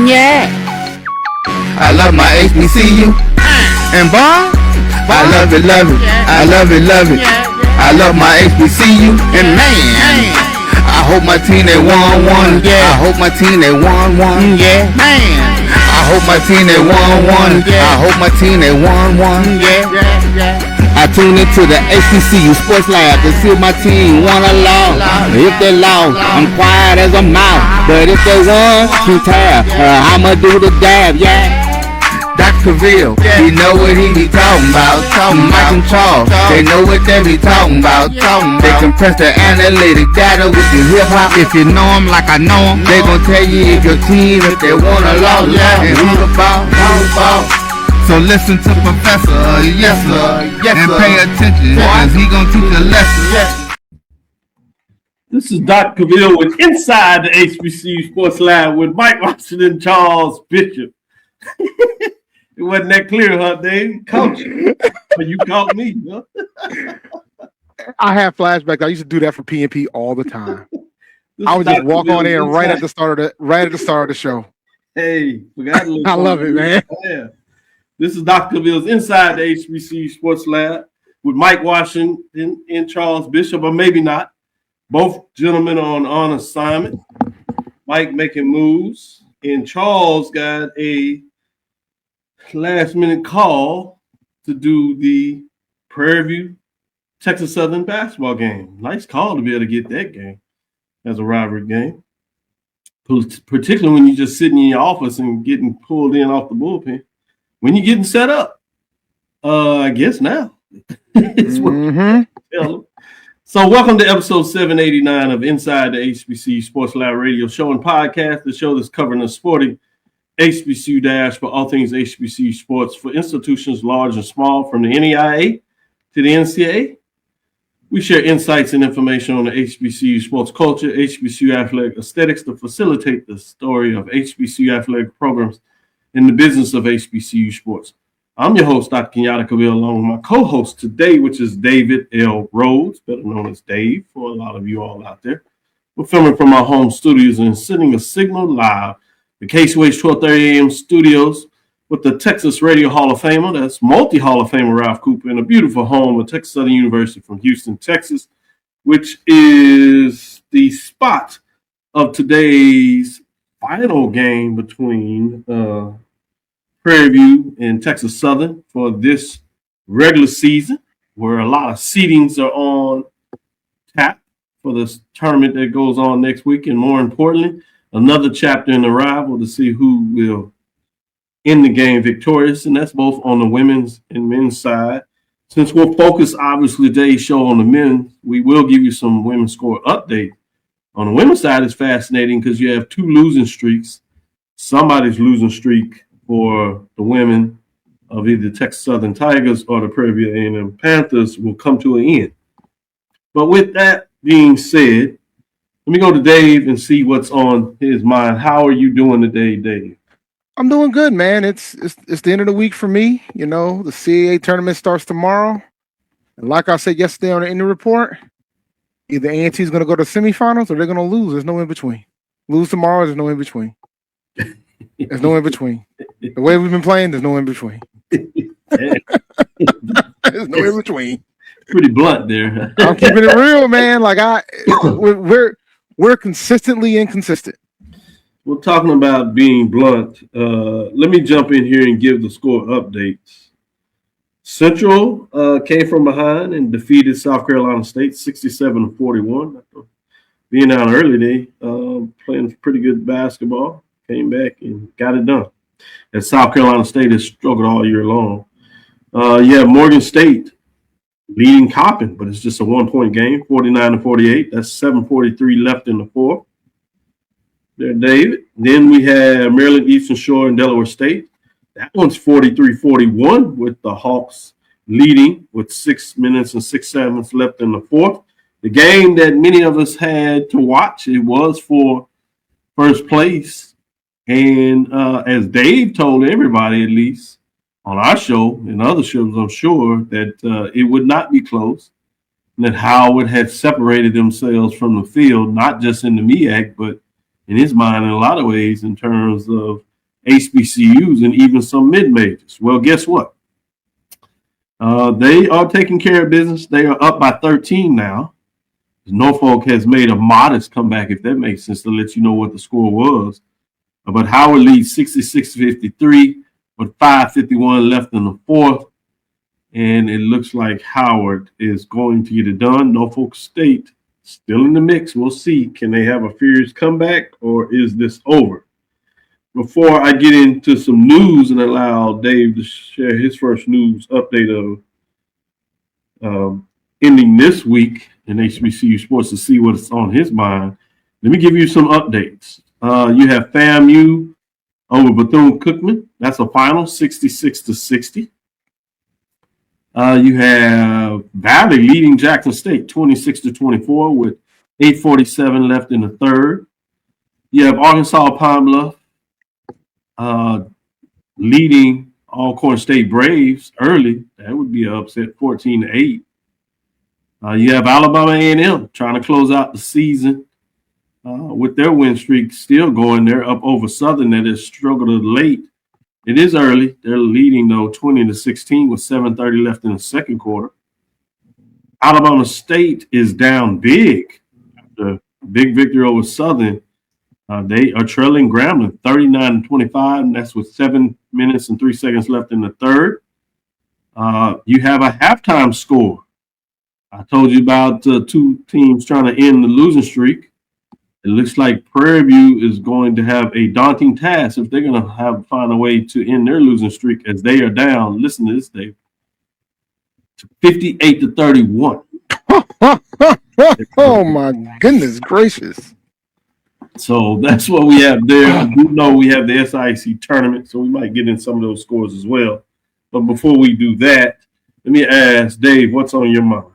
Yeah. I love my HBCU. And bar, I love it, love it. I love it, love it. I love my HBCU. And man, I hope my team they won. Yeah. I hope my team they won. Yeah. Man. I hope my team they won. I hope my team they won. Yeah. I tune into the HBCU Sports Lab to see if my team won or lost. If they lost, I'm quiet as a mouse. But if they won, keep tab. I'ma do the dab, yeah. Dr. Cavil, he know what he be talking about. Mike and Charles, they know what they be talking about. They compress the analytic data with the hip hop. If you know them like I know them, they gon' tell you if your team, if they won or lost, and who the ball. So listen to Professor, yes sir, and pay attention, cause he gonna teach a lesson. This is Dr. Cavil with Inside the HBCU Sports Lab with Mike Washington and Charles Bishop. It wasn't that clear, huh, Dave? Coach, but you caught me, huh? I have flashbacks. I used to do that for PNP all the time. I would just walk on in right at the start of the show. Hey, I love it, man. Yeah. This is Dr. Cavil's Inside the HBCU Sports Lab with Mike Washington and Charles Bishop, or maybe not. Both gentlemen on assignment. Mike making moves, and Charles got a last-minute call to do the Prairie View Texas Southern basketball game. Nice call to be able to get that game as a rivalry game, particularly when you're just sitting in your office and getting pulled in off the bullpen. When you're getting set up, I guess now. So welcome to episode 789 of Inside the HBCU Sports Lab radio show and podcast, the show that's covering the sporting HBCU dash for all things HBCU sports for institutions large and small, from the NEIA to the NCAA. We share insights and information on the HBCU sports culture, HBCU athletic aesthetics to facilitate the story of HBCU athletic programs in the business of HBCU sports. I'm your host, Dr. Kenyatta Cavil, along with my co-host today, which is David L. Rhodes, better known as Dave for a lot of you all out there. We're filming from our home studios and sending a signal live the KCOH 1230 AM studios with the Texas Radio Hall of Famer, that's multi-Hall of Famer Ralph Cooper, in a beautiful home at Texas Southern University from Houston, Texas, which is the spot of today's final game between Prairie View and Texas Southern for this regular season, where a lot of seedings are on tap for this tournament that goes on next week, and more importantly, another chapter in the rival to see who will end the game victorious, and that's both on the women's and men's side. Since we'll focus, obviously, today's show on the men, we will give you some women's score update. On the women's side, it's fascinating because you have two losing streaks. Somebody's losing streak for the women of either Texas Southern Tigers or the Prairie View A&M Panthers will come to an end. But with that being said, let me go to Dave and see what's on his mind. How are you doing today, Dave? I'm doing good, man. It's the end of the week for me. You know, the CAA tournament starts tomorrow. And like I said yesterday on the injury report, either A&T is going to go to semifinals or they're going to lose. There's no in between. Lose tomorrow, there's no in between. There's no in between. The way we've been playing, there's no in between. There's no in between. Pretty blunt there. I'm keeping it real, man. Like we're consistently inconsistent. We're talking about being blunt. Let me jump in here and give the score updates. Central came from behind and defeated South Carolina State 67-41. Being out early, they playing pretty good basketball. Came back and got it done. As South Carolina State has struggled all year long. You have Morgan State leading Coppin, but it's just a 1-point game, 49-48. That's 7:43 left in the fourth. There, David. Then we have Maryland Eastern Shore and Delaware State. That one's 43-41 with the Hawks leading with 6 minutes and 6 seconds left in the fourth. The game that many of us had to watch, it was for first place. And as Dave told everybody, at least on our show and other shows, I'm sure, that it would not be close, and that Howard had separated themselves from the field, not just in the MEAC, but in his mind in a lot of ways in terms of HBCUs and even some mid-majors. Well, guess what? They are taking care of business. They are up by 13 now. Norfolk has made a modest comeback, if that makes sense, to let you know what the score was. But Howard leads 66-53 with 5:51 left in the fourth. And it looks like Howard is going to get it done. Norfolk State still in the mix. We'll see. Can they have a furious comeback, or is this over? Before I get into some news and allow Dave to share his first news update of ending this week in HBCU sports to see what's on his mind, let me give you some updates. You have FAMU over Bethune-Cookman. That's a final, 66-60. You have Valley leading Jackson State, 26-24, with 8:47 left in the third. You have Arkansas Pine Bluff leading Alcorn State Braves early. That would be an upset, 14-8. You have Alabama A&M trying to close out the season with their win streak still going. They're up over Southern that has struggled late. It is early. They're leading, though, 20-16 with 7:30 left in the second quarter. Alabama State is down big. The big victory over Southern. They are trailing Grambling 39-25, and that's with 7 minutes and 3 seconds left in the third. You have a halftime score. I told you about two teams trying to end the losing streak. It looks like Prairie View is going to have a daunting task if they're going to find a way to end their losing streak, as they are down. Listen to this, Dave. 58-31. Oh my goodness gracious! So that's what we have there. I do know we have the SIC tournament, so we might get in some of those scores as well. But before we do that, let me ask Dave, what's on your mind?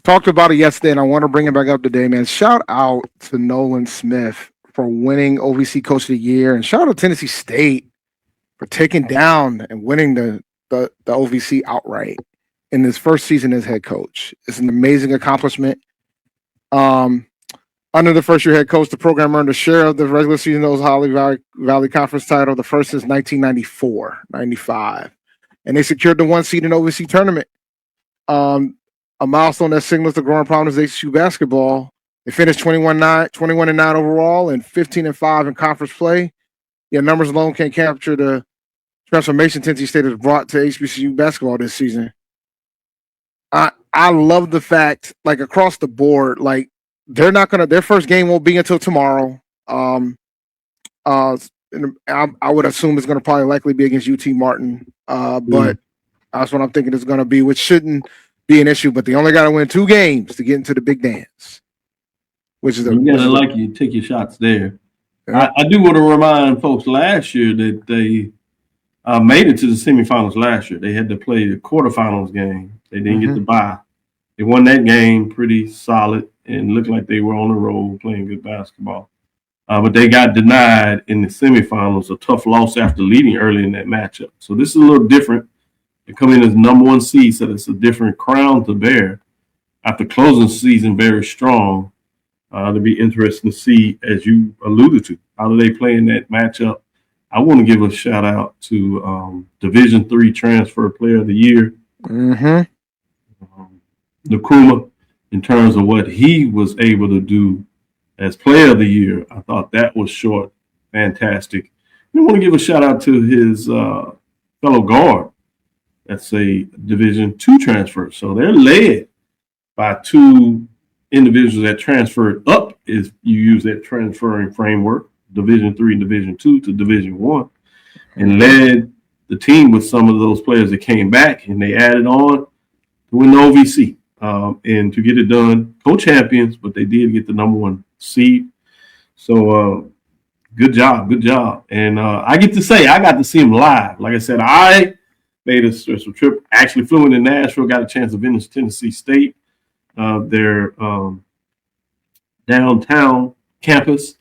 Talked about it yesterday, and I want to bring it back up today, man. Shout out to Nolan Smith for winning OVC Coach of the Year, and shout out to Tennessee State for taking down and winning the OVC outright in his first season as head coach. It's an amazing accomplishment. Under the first-year head coach, the program earned a share of the regular season Holly Valley Conference title, the first since 1994-95, and they secured the 1 seed in OVC Tournament. A milestone that signals the growing prominence of HBCU basketball. They finished 21-9 overall and 15-5 in conference play. Yeah, numbers alone can't capture the transformation Tennessee State has brought to HBCU basketball this season. I love the fact, like, across the board, like, they're not gonna. Their first game won't be until tomorrow. I would assume it's gonna probably likely be against UT Martin. But that's what I'm thinking it's gonna be, which shouldn't be an issue. But they only got to win 2 games to get into the big dance. Which is you take your shots there. Yeah. I do want to remind folks last year that they made it to the semifinals last year. They had to play the quarterfinals game. They didn't get the bye. They won that game pretty solid and looked like they were on the road playing good basketball. But they got denied in the semifinals, a tough loss after leading early in that matchup. So this is a little different. They come in as number 1 seed, so it's a different crown to bear. After closing the season very strong, it'll be interesting to see, as you alluded to, how do they play in that matchup. I want to give a shout out to Division III Transfer Player of the Year, Nkrumah, in terms of what he was able to do as Player of the Year. I thought that was short, fantastic. I want to give a shout out to his fellow guard. That's a Division II transfer. So they're led by 2 individuals that transferred up, if you use that transferring framework, Division III and Division II to Division I, and led the team with some of those players that came back, and they added on to win the OVC and to get it done. Co-champions, but they did get the number 1 seed. So good job. And I get to say, I got to see them live. Like I said, I made a special trip, actually flew into Nashville, got a chance to visit Tennessee State, their downtown campus.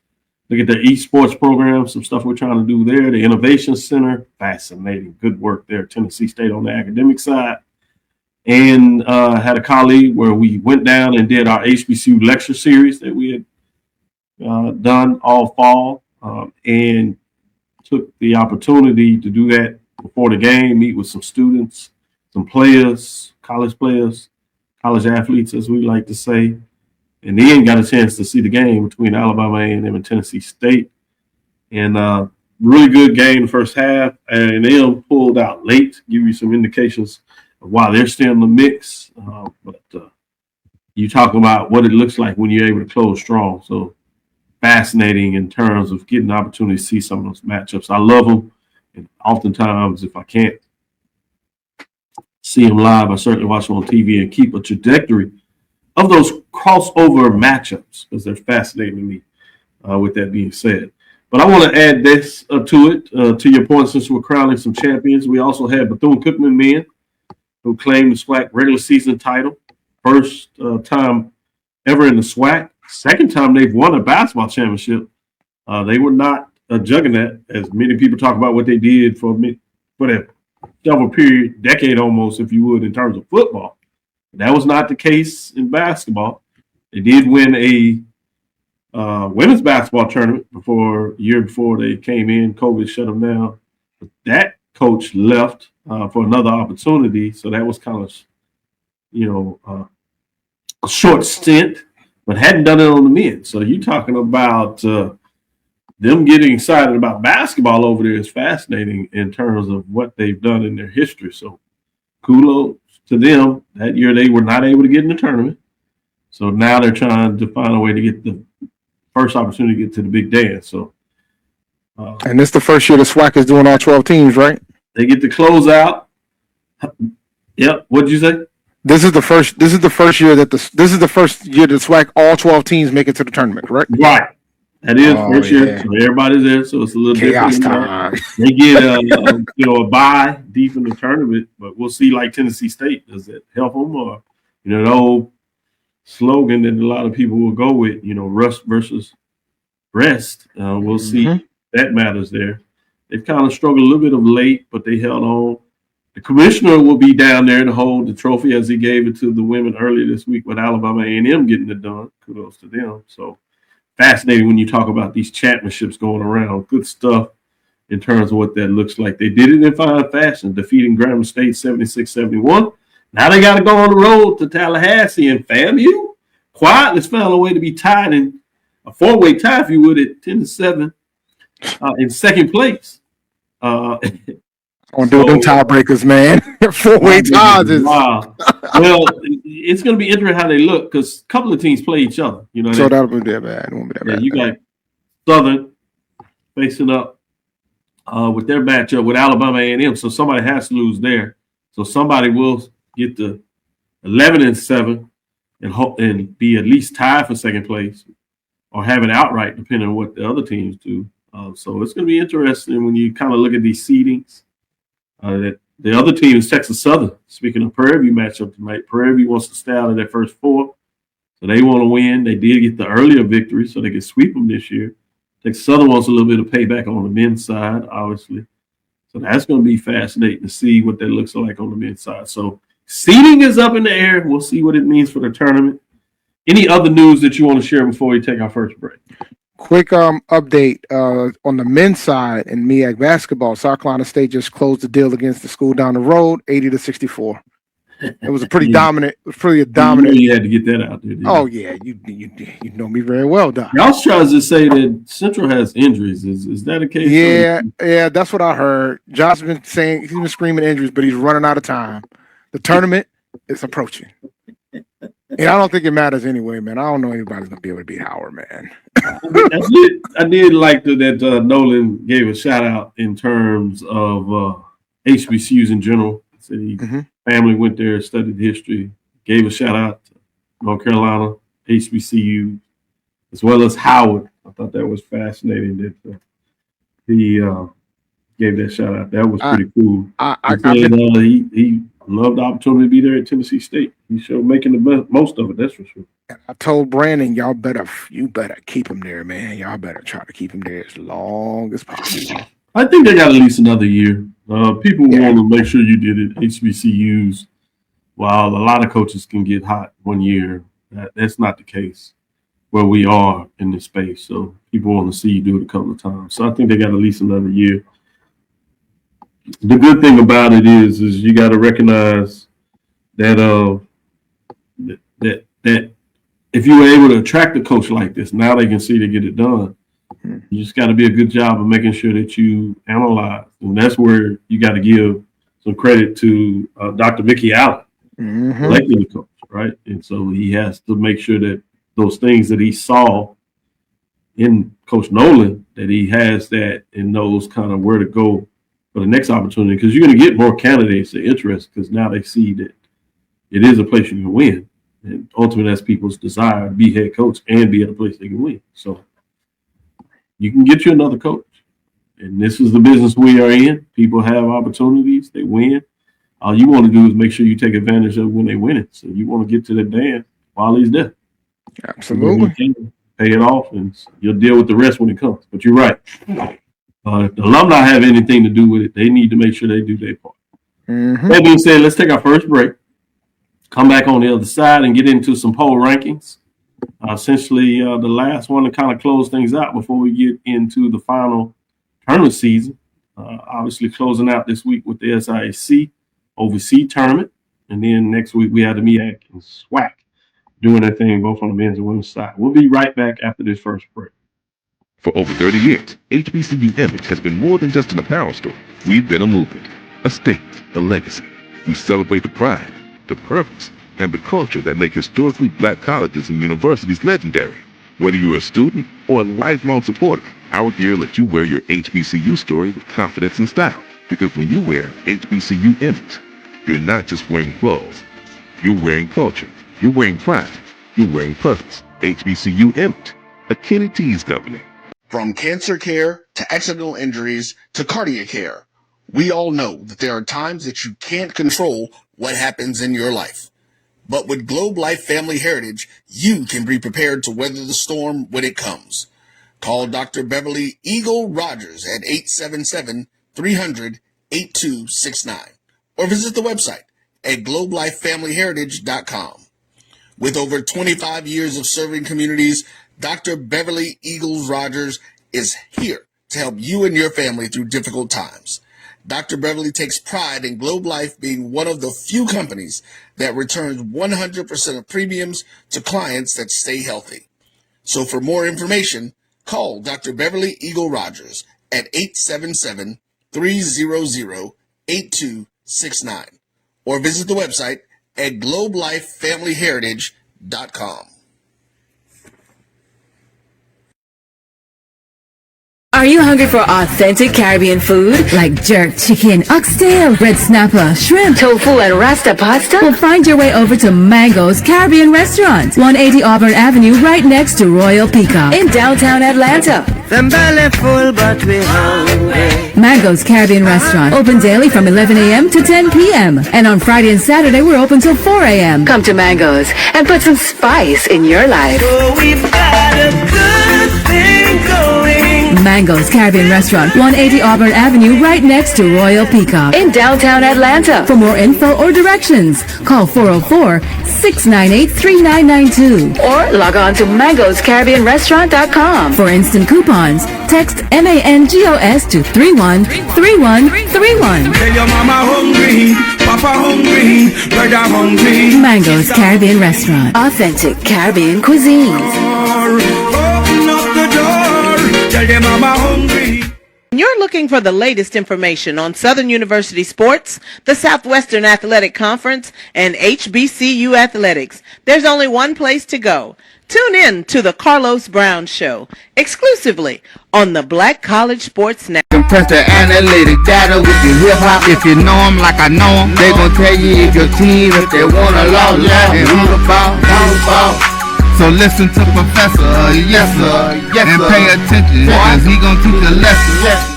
Look at their esports program, some stuff we're trying to do there. The Innovation Center, fascinating, good work there at Tennessee State on the academic side. And had a colleague where we went down and did our HBCU lecture series that we had done all fall. And took the opportunity to do that before the game, meet with some students, some players, college athletes, as we like to say, and then got a chance to see the game between Alabama A&M and Tennessee State. And really good game the first half. A&M pulled out late, give you some indications of why they're still in the mix. But you talk about what it looks like when you're able to close strong. So fascinating in terms of getting the opportunity to see some of those matchups. I love them. And oftentimes, if I can't see them live, I certainly watch them on TV and keep a trajectory of those crossover matchups because they're fascinating to me, with that being said. But I want to add this to it, to your point, since we're crowning some champions. We also had Bethune-Cookman men who claimed the SWAC regular season title. First time ever in the SWAC. Second time they've won a basketball championship. They were not a juggernaut, as many people talk about what they did for that double period, decade almost, if you would, in terms of football. That was not the case in basketball. They did win a women's basketball tournament a year before they came in. COVID shut them down. But that coach left for another opportunity, so that was kind of, a short stint, but hadn't done it on the men. So you're talking about them getting excited about basketball over there is fascinating in terms of what they've done in their history. So kudos to them. That year they were not able to get in the tournament. So now they're trying to find a way to get the first opportunity to get to the big dance. So, and this is the first year the SWAC is doing all 12 teams, right? They get to close out. Yep. What'd you say? This is the first year that the SWAC all 12 teams make it to the tournament, correct? Right. That is first year. So everybody's there, so it's a little chaos different. Time. They get a bye deep in the tournament, but we'll see. Like Tennessee State, does it help them, or the old slogan that a lot of people will go with, rust versus rest. We'll see. That matters there. They've kind of struggled a little bit of late, but they held on. The commissioner will be down there to hold the trophy as he gave it to the women earlier this week with Alabama A&M getting it done. Kudos to them. So fascinating when you talk about these championships going around. Good stuff in terms of what that looks like. They did it in fine fashion, defeating Grambling State 76-71. Now they got to go on the road to Tallahassee, and FAMU quietly found a way to be tied in a four-way tie, if you would, at 10-7 in second place. On doing tiebreakers, man. Four-way ties is wow. Well, it's going to be interesting how they look because a couple of teams play each other. So that'll be that bad. It won't be that bad. You got Southern facing up with their matchup with Alabama A&M, so somebody has to lose there. So somebody will get to 11-7 and be at least tied for second place, or have it outright, depending on what the other teams do. So it's going to be interesting when you kind of look at these seedings. That the other team is Texas Southern. Speaking of Prairie View matchup tonight, Prairie View wants to stay out of their first four, so they want to win. They did get the earlier victory, so they can sweep them this year. Texas Southern wants a little bit of payback on the men's side, obviously. So that's going to be fascinating to see what that looks like on the men's side. So seeding is up in the air. We'll see what it means for the tournament. Any other news that you want to share before we take our first break? Quick update on the men's side in MEAC basketball. South Carolina State just closed the deal against the school down the road, 80-64. It was a pretty dominant. You had to get that out there. Oh yeah, you know me very well, Doc. Y'all tries to say that Central has injuries. Is that a case? Yeah, that's what I heard. Josh's been saying he's been screaming injuries, but he's running out of time. The tournament is approaching. And I don't think it matters anyway, man. I don't know anybody's gonna be able to beat Howard, man. I did like that Nolan gave a shout out in terms of HBCUs in general. Said he family went there, studied history, gave a shout out to North Carolina, HBCU, as well as Howard. I thought that was fascinating that he gave that shout out. That was pretty cool. He loved the opportunity to be there at Tennessee State. He showed making the most of it, that's for sure. I told Brandon, you better keep him there, man. Y'all better try to keep him there as long as possible. I think they got at least another year. People want to make sure you did it. HBCUs, while a lot of coaches can get hot one year, that's not the case. where we are in this space. So people want to see you do it a couple of times. So I think they got at least another year. The good thing about it is you got to recognize that that if you were able to attract a coach like this, now they can see to get it done. You just got to be a good job of making sure that you analyze, and that's where you got to give some credit to Dr. Mickey Allen, electing the coach, right? And so he has to make sure that those things that he saw in Coach Nolan, that he has that and knows kind of where to go for the next opportunity, because you're going to get more candidates that are interested, because now they see that it is a place you can win. And ultimately, that's people's desire to be head coach and be at a place they can win. So you can get you another coach. And this is the business we are in. People have opportunities. They win. All you want to do is make sure you take advantage of when they win it. So you want to get to that dance while he's there. Absolutely. Pay it off, and you'll deal with the rest when it comes. But you're right. If the alumni have anything to do with it, they need to make sure they do their part. That being said, let's take our first break. Come back on the other side and get into some poll rankings. Essentially, the last one to kind of close things out before we get into the final tournament season. Obviously, closing out this week with the SIAC OVC Tournament. And then next week, we have the MEAC and SWAC doing their thing both on the men's and women's side. We'll be right back after this first break. For over 30 years, HBCU Image has been more than just an apparel store. We've been a movement, a state, a legacy. We celebrate the pride, the purpose, and the culture that make historically black colleges and universities legendary. Whether you're a student or a lifelong supporter, our gear lets you wear your HBCU story with confidence and style. Because when you wear HBCU Image, you're not just wearing clothes. You're wearing culture. You're wearing pride. You're wearing purpose. HBCU Image, a Kenny T's company. From cancer care to accidental injuries to cardiac care, we all know that there are times that you can't control what happens in your life. But with Globe Life Family Heritage, you can be prepared to weather the storm when it comes. Call Dr. Beverly Eagle Rogers at 877-300-8269 or visit the website at globelifefamilyheritage.com. With over 25 years of serving communities, Dr. Beverly Eagles Rogers is here to help you and your family through difficult times. Dr. Beverly takes pride in Globe Life being one of the few companies that returns 100% of premiums to clients that stay healthy. So for more information, call Dr. Beverly Eagle Rogers at 877-300-8269 or visit the website at globelifefamilyheritage.com. Are you hungry for authentic Caribbean food like jerk chicken, oxtail, red snapper, shrimp, tofu, and rasta pasta? Well, find your way over to Mango's Caribbean Restaurant, 180 Auburn Avenue, right next to Royal Peacock in downtown Atlanta. Them belly full, but we hungry. Mango's Caribbean Restaurant, open daily from 11 a.m. to 10 p.m. And on Friday and Saturday, we're open till 4 a.m. Come to Mango's and put some spice in your life. So we've got a good thing going. Mango's Caribbean Restaurant, 180 Auburn Avenue, right next to Royal Peacock in downtown Atlanta. For more info or directions, call 404-698-3992 or log on to mangoscaribbeanrestaurant.com. For instant coupons, text MANGOS to 313131. Tell your mama hungry, papa hungry, brother hungry. Mango's Caribbean Restaurant, authentic Caribbean cuisine. Open up the door, tell your mama hungry. You're looking for the latest information on Southern University sports, the Southwestern Athletic Conference, and HBCU athletics. There's only one place to go. Tune in to the Carlos Brown Show, exclusively on the Black College Sports Network. Compress the analytic data with your hip hop. If you know them like I know them, they gon' tell you if your team, if they want a lot, and who the ball. So listen to Professor, yes sir, and pay attention, cause he gon' teach a lesson.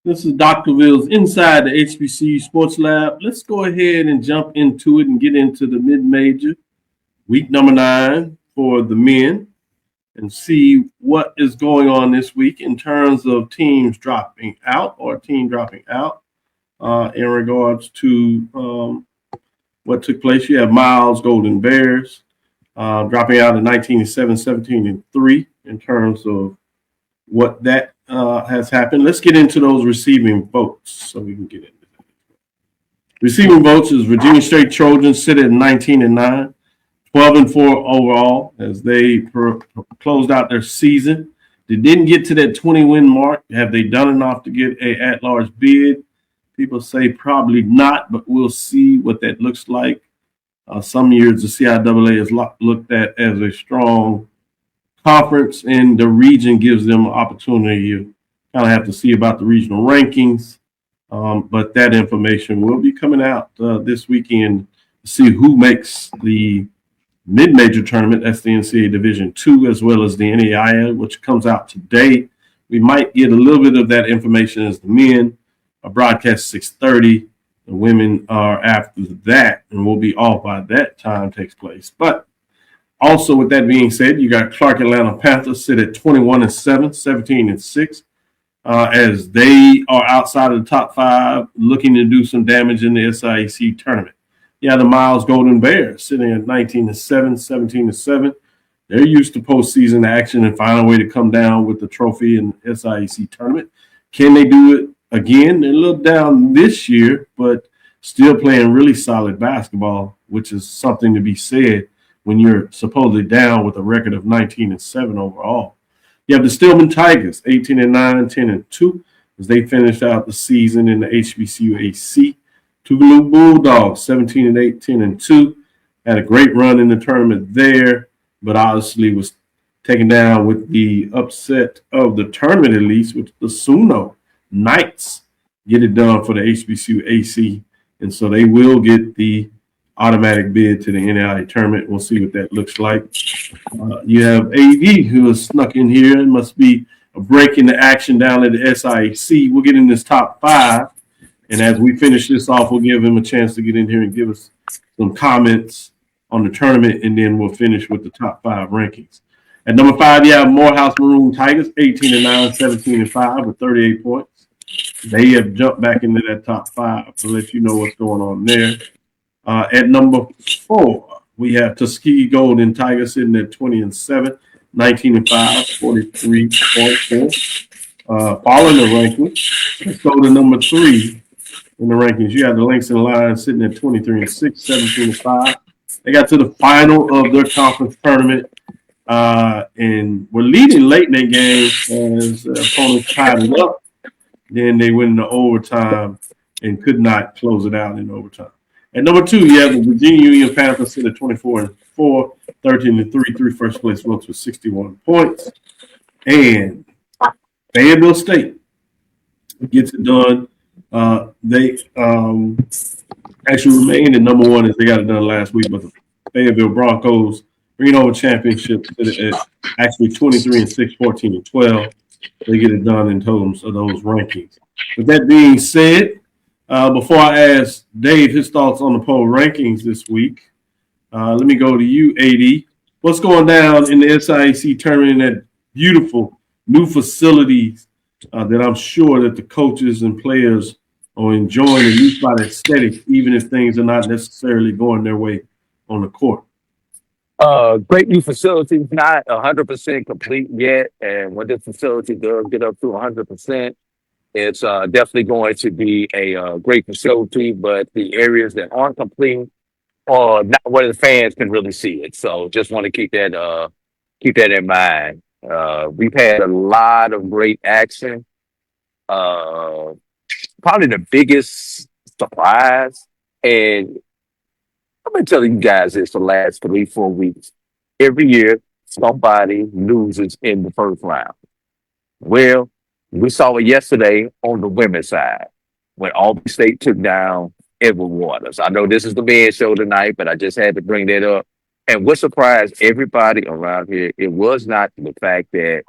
This is Dr. Wills inside the HBCU Sports Lab. Let's go ahead and jump into it and get into the mid-major, week number 9 for the men, and see what is going on this week in terms of teams dropping out or team dropping out in regards to what took place. You have Miles Golden Bears dropping out at 19-7, 17-3 in terms of what that has happened. Let's get into those receiving votes so we can get into that. Receiving votes is Virginia State Trojans sit at 19-9, 12-4 overall as they closed out their season. They didn't get to that 20-win mark. Have they done enough to get a at-large bid? People say probably not, but we'll see what that looks like. Some years the CIAA is looked at as a strong conference, and the region gives them an opportunity. You kind of have to see about the regional rankings, but that information will be coming out this weekend to see who makes the mid-major tournament. That's the NCAA Division II, as well as the NAIA, which comes out today. We might get a little bit of that information as the men are broadcast 6:30. The women are after that, and we'll be off by that time takes place. But also, with that being said, you got Clark Atlanta Panthers sit at 21-7, 17-6, as they are outside of the top 5, looking to do some damage in the SIAC tournament. Yeah, the Miles Golden Bears sitting at 19-7, 17-7. They're used to postseason action and find a way to come down with the trophy in the SIAC tournament. Can they do it again? They're a little down this year, but still playing really solid basketball, which is something to be said when you're supposedly down with a record of 19-7 overall. You have the Stillman Tigers, 18-9, 10-2, as they finished out the season in the HBCU AC. Tougaloo Bulldogs, 17-8, 10-2, had a great run in the tournament there, but obviously was taken down with the upset of the tournament, at least, with the Suno Knights get it done for the HBCU AC, and so they will get the automatic bid to the NAIA tournament. We'll see what that looks like. You have AD, who has snuck in here and must be a break in the action down at the SIAC. We'll get in this top 5, and as we finish this off, we'll give him a chance to get in here and give us some comments on the tournament, and then we'll finish with the top 5 rankings. At number 5, you have Morehouse Maroon Tigers, 18-9, 17-5 with 38 points. They have jumped back into that top 5 to let you know what's going on there. At number 4, we have Tuskegee Golden Tigers sitting at 20-7, 19-5, 43.4. Following the rankings, let's go to number 3 in the rankings. You have the Langston Lions sitting at 23-6, 17-5. They got to the final of their conference tournament, and were leading late in that game as opponents tied it up. Then they went into overtime and could not close it out in overtime. At number 2, you have the Virginia Union Panthers sit at 24-4, 13-3, 3 first place votes with 61 points. And Fayetteville State gets it done. They actually remained at number 1 as they got it done last week, but the Fayetteville Broncos bringing over championship at actually 23-6, 14-12. They get it done in terms of those rankings. With that being said, before I ask Dave his thoughts on the poll rankings this week, let me go to you, AD. What's going down in the SIAC tournament in that beautiful new facilities that I'm sure that the coaches and players are enjoying, at least by the aesthetics, even if things are not necessarily going their way on the court? Great new facility, not 100% complete yet. And when this facility does get up to 100%, it's definitely going to be a great facility. But the areas that aren't complete are not where the fans can really see it. So just want to keep that in mind. We've had a lot of great action. Probably the biggest surprise, and I've been telling you guys this for the last 3-4 weeks. Every year, somebody loses in the first round. Well, we saw it yesterday on the women's side when Albany State took down Edward Waters. I know this is the men's show tonight, but I just had to bring that up. And what surprised everybody around here, it was not the fact that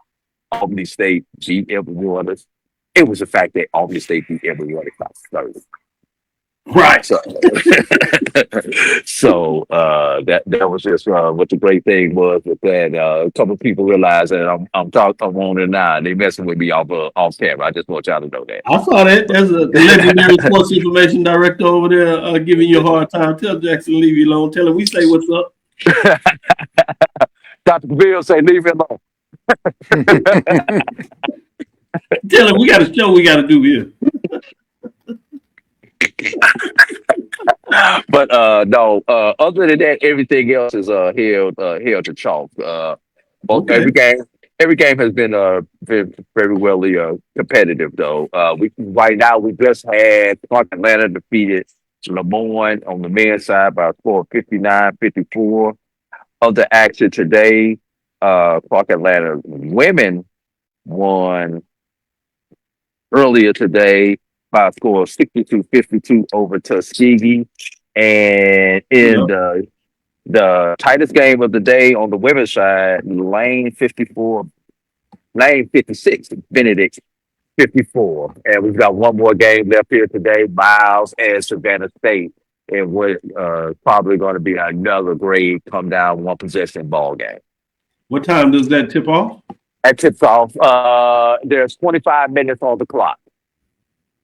Albany State beat Edward Waters. It was the fact that Albany State beat Edward Waters by 30. Right. So that was just what the great thing was with that. A couple of people realized that I'm on it now. They messing with me off camera. I just want y'all to know that. I saw that. There's a legendary sports information director over there giving you a hard time. Tell Jackson leave you alone. Tell him we say what's up. Dr. Cavil say leave it alone. Tell him we got a show we got to do here. But no, other than that, everything else is held to chalk. Both every game has been very well competitive though. Right now we just had North Atlanta defeated Lemoyne on the men's side by a score of 59-54. Other action today, Clark Atlanta women won earlier today by a score of 62-52 over Tuskegee. And in the tightest game of the day on the women's side, Lane 56, Benedict 54. And we've got one more game left here today, Miles and Savannah State. And what probably going to be another grade come down one possession ball game. What time does that tip off? That tips off. There's 25 minutes on the clock.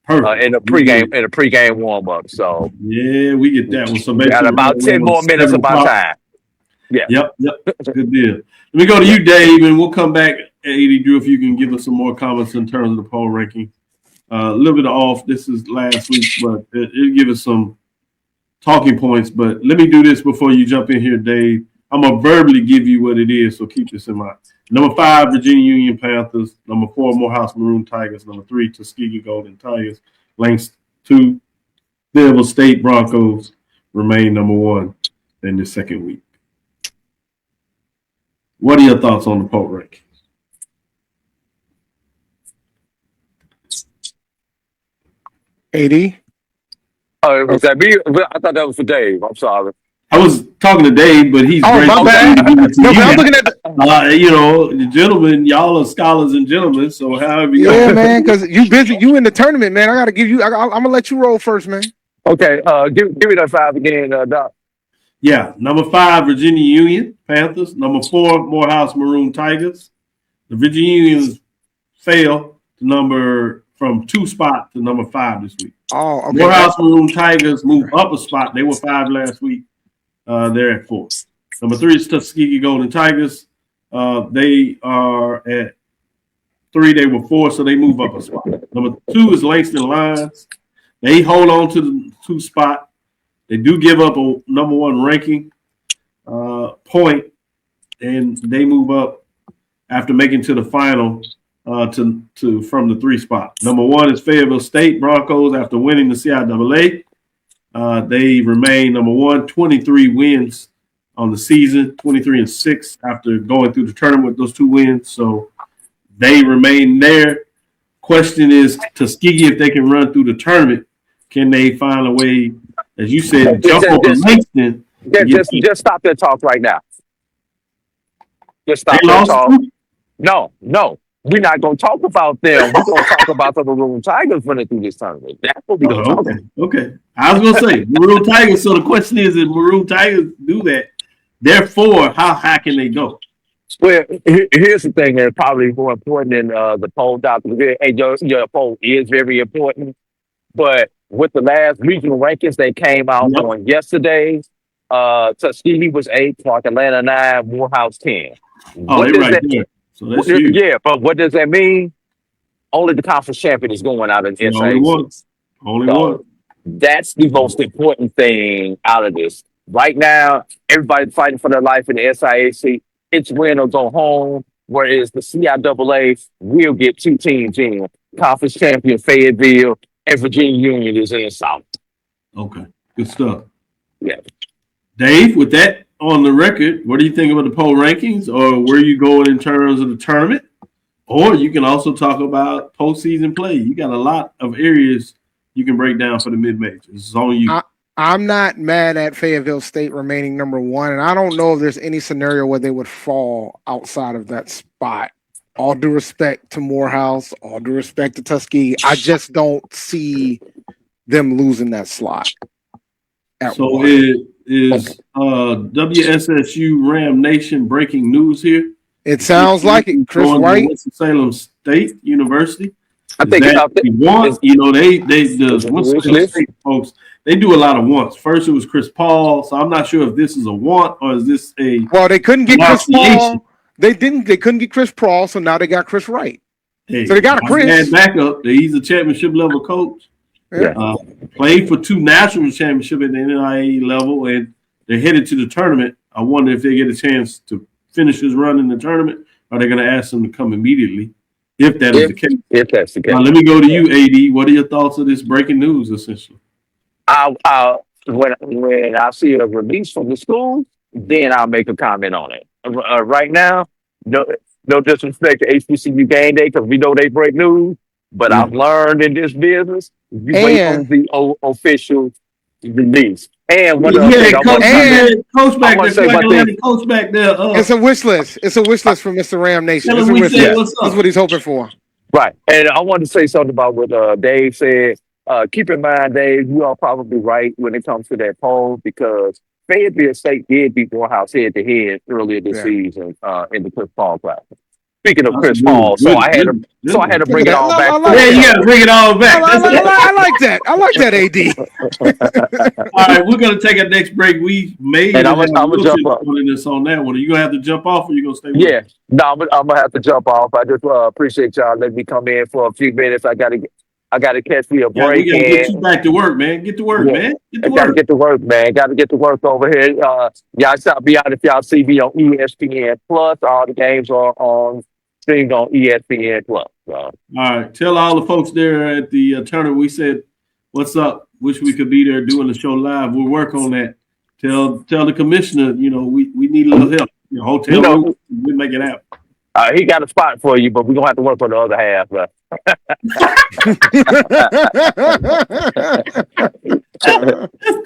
Perfect. In a pregame warm up. So yeah, we get that one. So got about 10 more minutes of my time. Yeah. Yep. Good deal. Let me go to you, Dave, and we'll come back. 80 Drew, if you can give us some more comments in terms of the poll ranking. A little bit off. This is last week, but it'll give us some talking points. But let me do this before you jump in here, Dave. I'm gonna verbally give you what it is, so keep this in mind. Number 5, Virginia Union Panthers. Number 4, Morehouse Maroon Tigers. Number 3, Tuskegee Golden Tigers. Ranks 2, Fayetteville State Broncos remain number 1 in the second week. What are your thoughts on the poll rankings? AD? Oh, was that me? I thought that was for Dave. I'm sorry. I was talking to Dave, but he's great. My bad. No, I'm looking at the gentlemen, y'all are scholars and gentlemen, so however you man, because you busy, you in the tournament, man. I gotta give you. I'm gonna let you roll first, man. Okay, give me that 5 again, Doc. Yeah, number 5, Virginia Union Panthers. Number 4, Morehouse Maroon Tigers. The Virginia Unions fell to from 2 spot to number 5 this week. Oh, okay. Morehouse Maroon Tigers moved up a spot. They were 5 last week. They're at 4. Number 3 is Tuskegee Golden Tigers. They are at 3. They were 4, so they move up a spot. Number 2 is Langston Lions. They hold on to the 2 spot. They do give up a number 1 ranking point, and they move up after making to the final to from the 3 spot. Number 1 is Fayetteville State Broncos after winning the CIAA. They remain number 1, 23 wins on the season, 23-6 after going through the tournament with those 2 wins. So they remain there. Question is, Tuskegee, if they can run through the tournament, can they find a way, as you said, jump over Langston? Just stop that talk right now. Just stop that talk. No. We're not going to talk about them. We're going to talk about the Maroon Tigers running through this tournament. That's what we're going to talk about. Okay. I was going to say, Maroon Tigers. So the question is, if Maroon Tigers do that, therefore, how high can they go? Well, here's the thing that's probably more important than the poll, Dr. Hey, your poll is very important. But with the last regional rankings that came out on yesterday, Tuskegee was 8, Clark Atlanta 9, Morehouse 10. Oh, they're right there. So that's huge. Yeah, but what does that mean? Only the conference champion is going out in SAC. Only one. That's the most important thing out of this. Right now, everybody's fighting for their life in the SIAC. It's win or go home, whereas the CIAA will get 2 teams in. Conference champion Fayetteville and Virginia Union is in the South. Okay, good stuff. Yeah. Dave, with that on the record, what do you think about the poll rankings, or where you going in terms of the tournament? Or you can also talk about postseason play. You got a lot of areas you can break down for the mid-majors. It's on you. I'm not mad at Fayetteville State remaining number 1, and I don't know if there's any scenario where they would fall outside of that spot. All due respect to Morehouse, all due respect to Tuskegee, I just don't see them losing that slot. So it is WSSU Ram Nation breaking news here. It sounds like it. Chris White, Winston-Salem State University. I think the Winston-Salem State folks, they do a lot of wants. First, it was Chris Paul, so I'm not sure if this is a want or is this a. Well, they couldn't get Chris Paul. They couldn't get Chris Paul, so now they got Chris Wright. Hey, so they got a Chris backup. He's a championship level coach. Yeah. Played for 2 national championships at the NIA level, and they're headed to the tournament. I wonder if they get a chance to finish his run in the tournament, or they're going to ask him to come immediately. If that is the case. If that's the case. Now, let me go to you, AD. What are your thoughts of this breaking news, essentially? When I see a release from the school, then I'll make a comment on it. Right now, no disrespect to HBCU Game Day, because we know they break news, but I've learned in this business, you wait on the official release. And one other thing coach back there. It's a wish list. It's a wish list from Mr. Ram Nation. It's a wish list. That's what he's hoping for. Right. And I wanted to say something about what Dave said. Keep in mind, Dave, you are probably right when it comes to that poll, because Fayetteville State did beat Morehouse head-to-head earlier this season in the Chris Paul class. Speaking of Chris Paul, so I had to bring it all back. You got to bring it all back. I like that. I like that, AD. All right, we're going to take a next break. We may and I'm gonna jump up on that one. Are you going to have to jump off, or you going to stay with Yeah, no, I'm going to have to jump off. I just appreciate y'all letting me come in for a few minutes. I got to catch me a break. We got to get you back to work, man. Get to work, man. Got to get to work, man. Got to get to work over here. Y'all shout me out if y'all see me on ESPN Plus. All the games are streamed on ESPN Plus. All right. Tell all the folks there at the tournament. We said, what's up? Wish we could be there doing the show live. We'll work on that. Tell the commissioner, we need a little help. Hotel room, we'll make it happen. He got a spot for you, but we're going to have to work on the other half. That's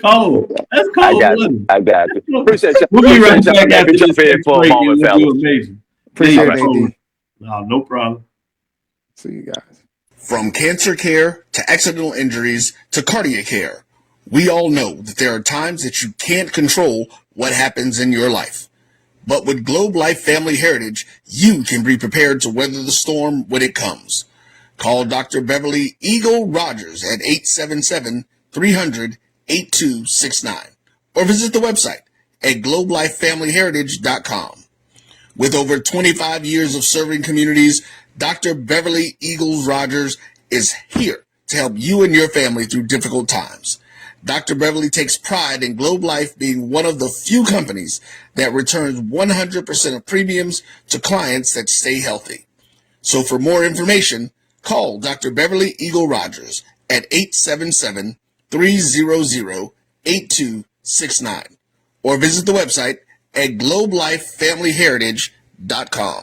cold. That's cold. I got you. Appreciate you. We'll be right back after jump in for a moment, fellas. Appreciate it, AD. No problem. See you guys. From cancer care to accidental injuries to cardiac care, we all know that there are times that you can't control what happens in your life. But with Globe Life Family Heritage, you can be prepared to weather the storm when it comes. Call Dr. Beverly Eagle Rogers at 877-300-8269 or visit the website at globelifefamilyheritage.com. With over 25 years of serving communities, Dr. Beverly Eagles Rogers is here to help you and your family through difficult times. Dr. Beverly takes pride in Globe Life being one of the few companies that returns 100% of premiums to clients that stay healthy. So for more information, call Dr. Beverly Eagle Rogers at 877-300-8269 or visit the website at globelifefamilyheritage.com.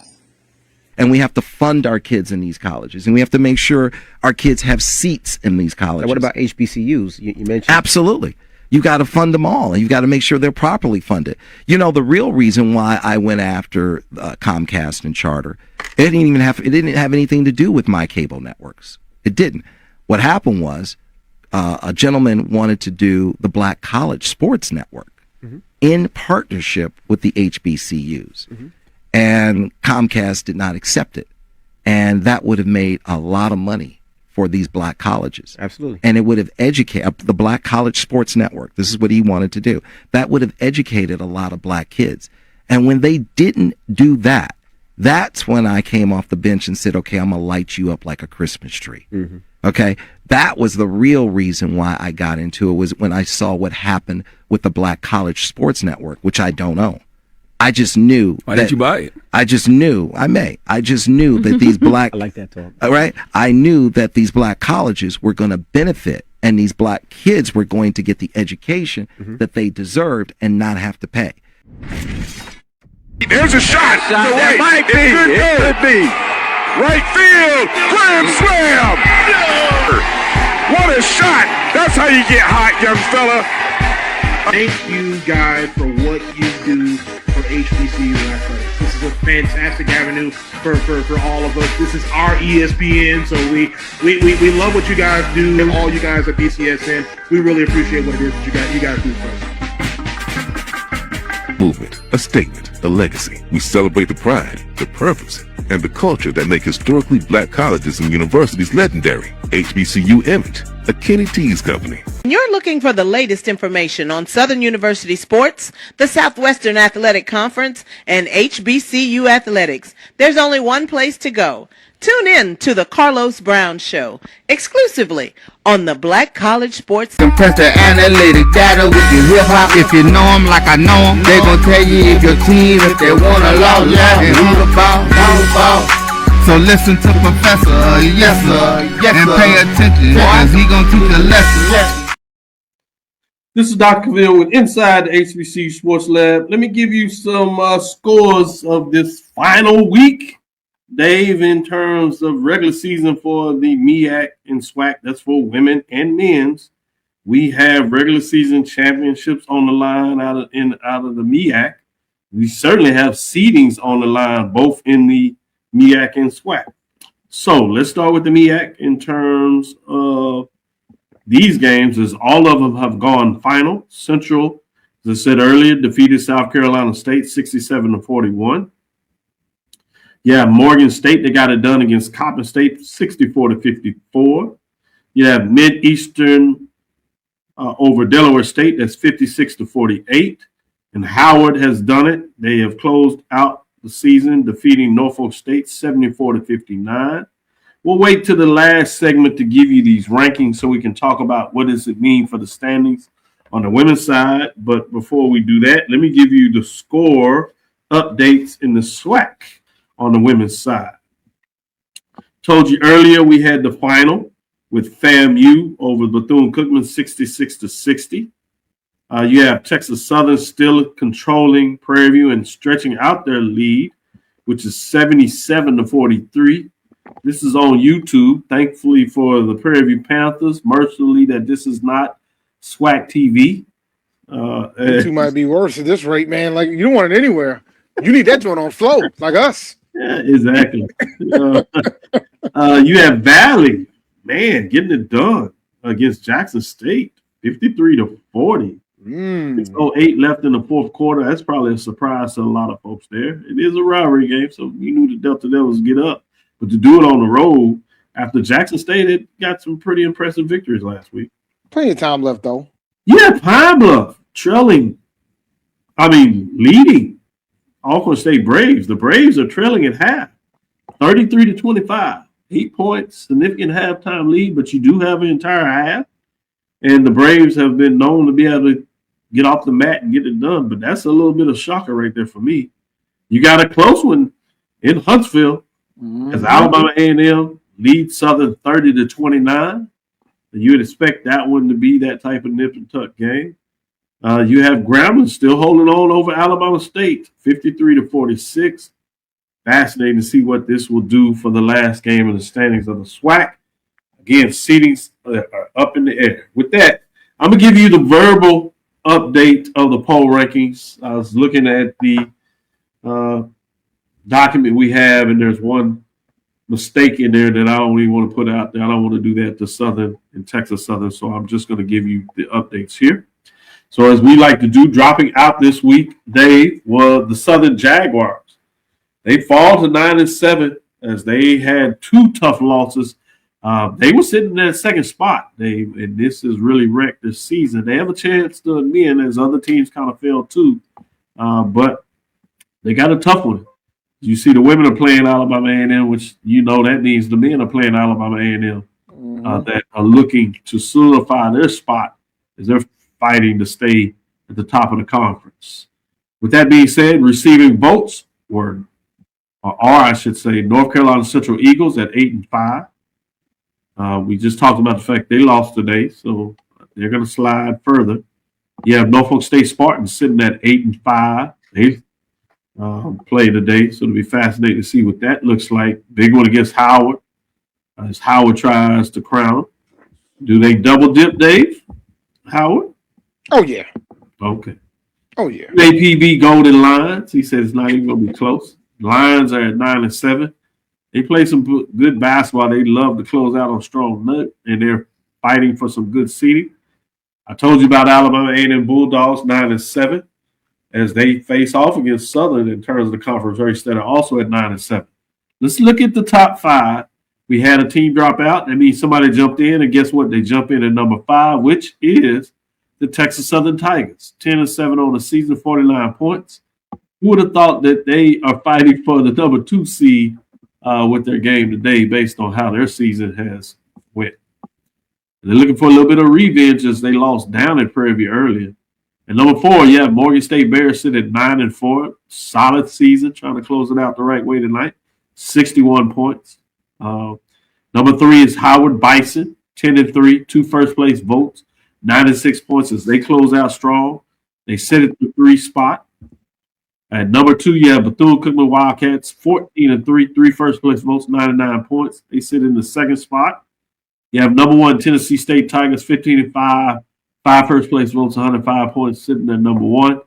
And we have to fund our kids in these colleges, and we have to make sure our kids have seats in these colleges. Now, what about HBCUs? You mentioned. Absolutely. You got to fund them all, and you got to make sure they're properly funded. The real reason why I went after Comcast and Charter, it didn't have anything to do with my cable networks. It didn't. What happened was a gentleman wanted to do the Black College Sports Network in partnership with the HBCUs. And Comcast did not accept it. And that would have made a lot of money for these black colleges. Absolutely. And it would have educated the Black College Sports Network. This is what he wanted to do. That would have educated a lot of black kids. And when they didn't do that, that's when I came off the bench and said, okay, I'm going to light you up like a Christmas tree. Okay. That was the real reason why I got into it, was when I saw what happened with the Black College Sports Network, which I don't own. I just knew. Why didn't you buy it? I just knew. I just knew that these black. I like that talk. All right. I knew that these black colleges were going to benefit, and these black kids were going to get the education that they deserved and not have to pay. There's a shot. It might be. It could be. Right field. Grand slam. What a shot. That's how you get hot, young fella. Thank you, guys, for what you do for HBCU athletics. This is a fantastic avenue for all of us. This is our ESPN, so we love what you guys do, and all you guys at BCSN. We really appreciate what it is that you guys do for us. Movement, a statement, a legacy. We celebrate the pride, the purpose, and the culture that make historically black colleges and universities legendary. HBCU Image, a Kenny T's company. You're looking for the latest information on Southern University sports, the Southwestern Athletic Conference, and HBCU athletics. There's only one place to go. Tune in to the Carlos Brown Show, exclusively on the Black College Sports. Compress the analytic data with your hip hop. If you know them like I know them, they gon' tell you if your team, if they want a law, and who the ball. So listen to Professor, yes sir, and pay attention, cause he gon' teach a lesson. This is Dr. Cavil with Inside the HBCU Sports Lab. Let me give you some scores of this final week, Dave, in terms of regular season for the MEAC and SWAC. That's for women and men's. We have regular season championships on the line out of the MEAC. We certainly have seedings on the line, both in the MEAC and SWAC. So let's start with the MEAC in terms of these games, as all of them have gone final. Central, as I said earlier, defeated South Carolina State 67-41. Yeah, Morgan State, they got it done against Coppin State 64-54. You have Mideastern over Delaware State, that's 56-48. And Howard has done it. They have closed out the season, defeating Norfolk State 74-59. We'll wait to the last segment to give you these rankings so we can talk about what does it mean for the standings on the women's side. But before we do that, let me give you the score updates in the SWAC on the women's side. Told you earlier we had the final with FAMU over Bethune-Cookman 66-60. You have Texas Southern still controlling Prairie View and stretching out their lead, which is 77-43. This is on YouTube. Thankfully for the Prairie View Panthers, mercifully that this is not SWAC TV. YouTube might be worse at this rate, man. Like, you don't want it anywhere. You need that joint on flow, like us. Yeah, exactly. You have Valley, man, getting it done against Jackson State, 53-40. 6:08 left in the fourth quarter. That's probably a surprise to a lot of folks there. It is a rivalry game, so you knew the Delta Devils get up. But to do it on the road after Jackson State, it got some pretty impressive victories last week. Plenty of time left, though. Yeah, Pine Bluff leading Alcorn State Braves. The Braves are trailing at half, 33-25. 8 points, significant halftime lead, but you do have an entire half. And the Braves have been known to be able to get off the mat and get it done. But that's a little bit of shocker right there for me. You got a close one in Huntsville as Alabama A&M leads Southern 30-29. You would expect that one to be that type of nip and tuck game. You have Grambling still holding on over Alabama State, 53-46. Fascinating to see what this will do for the last game in the standings of the SWAC. Again, seedings are up in the air. With that, I'm going to give you the verbal update of the poll rankings. I was looking at the document we have, and there's one mistake in there that I don't even want to put out there. I don't want to do that to Southern and Texas Southern, so I'm just going to give you the updates here. So as we like to do, dropping out this week, Dave, was the Southern Jaguars. They fall to 9-7 as they had two tough losses. They were sitting in that second spot, Dave, and this has really wrecked this season. They have a chance to win as other teams kind of failed too, but they got a tough one. You see the women are playing Alabama A&M, which you know that means the men are playing Alabama A&M that are looking to solidify their spot as they're fighting to stay at the top of the conference. With that being said, receiving votes were, I should say, North Carolina Central Eagles at 8-5. We just talked about the fact they lost today, so they're going to slide further. You have Norfolk State Spartans sitting at 8-5. They play today, so it'll be fascinating to see what that looks like. Big one against Howard, as Howard tries to crown. Do they double dip, Dave? Howard? Oh, yeah. Okay. Oh, yeah. APB Golden Lions. He said it's not even going to be close. Lions are at 9-7. They play some good basketball. They love to close out on strong nut, and they're fighting for some good seeding. I told you about Alabama A&M Bulldogs, 9-7, as they face off against Southern in terms of the conference race that are also at 9-7. Let's look at the top five We had a team drop out. That means somebody jumped in, and guess what? They jump in at number 5, which is the Texas Southern Tigers. 10-7 on the season, 49 points. Who would have thought that they are fighting for the number 2 seed with their game today based on how their season has went? They're looking for a little bit of revenge as they lost down at Prairie View earlier. And number 4, Morgan State Bears sit at 9-4. Solid season, trying to close it out the right way tonight. 61 points. Number 3 is Howard Bison, 10-3, 2 first-place votes, 96 points as they close out strong. They sit at the 3 spot. At number 2, you have Bethune-Cookman Wildcats, 14-3, 3 first-place votes, 99 points. They sit in the 2nd spot. You have number 1, Tennessee State Tigers, 15-5, 5 first-place votes, 105 points, sitting at number 1,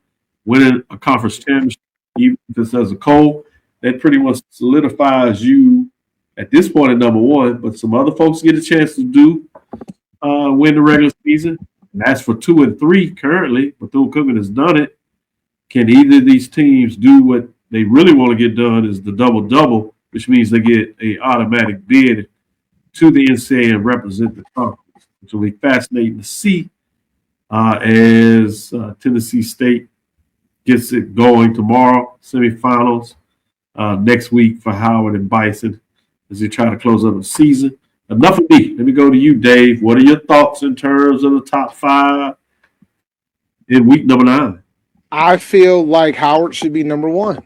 winning a conference championship, even if it's as a cold. That pretty much solidifies you at this point at number 1, but some other folks get a chance to win the regular season. And that's for 2 and 3 currently. Bethune-Cookman has done it. Can either of these teams do what they really want to get done is the double-double, which means they get an automatic bid to the NCAA and represent the conference, which will be fascinating to see as Tennessee State gets it going tomorrow, semifinals next week for Howard and Bison as they try to close up the season. Enough of me. Let me go to you, Dave. What are your thoughts in terms of the top 5 in week number 9? I feel like Howard should be number 1.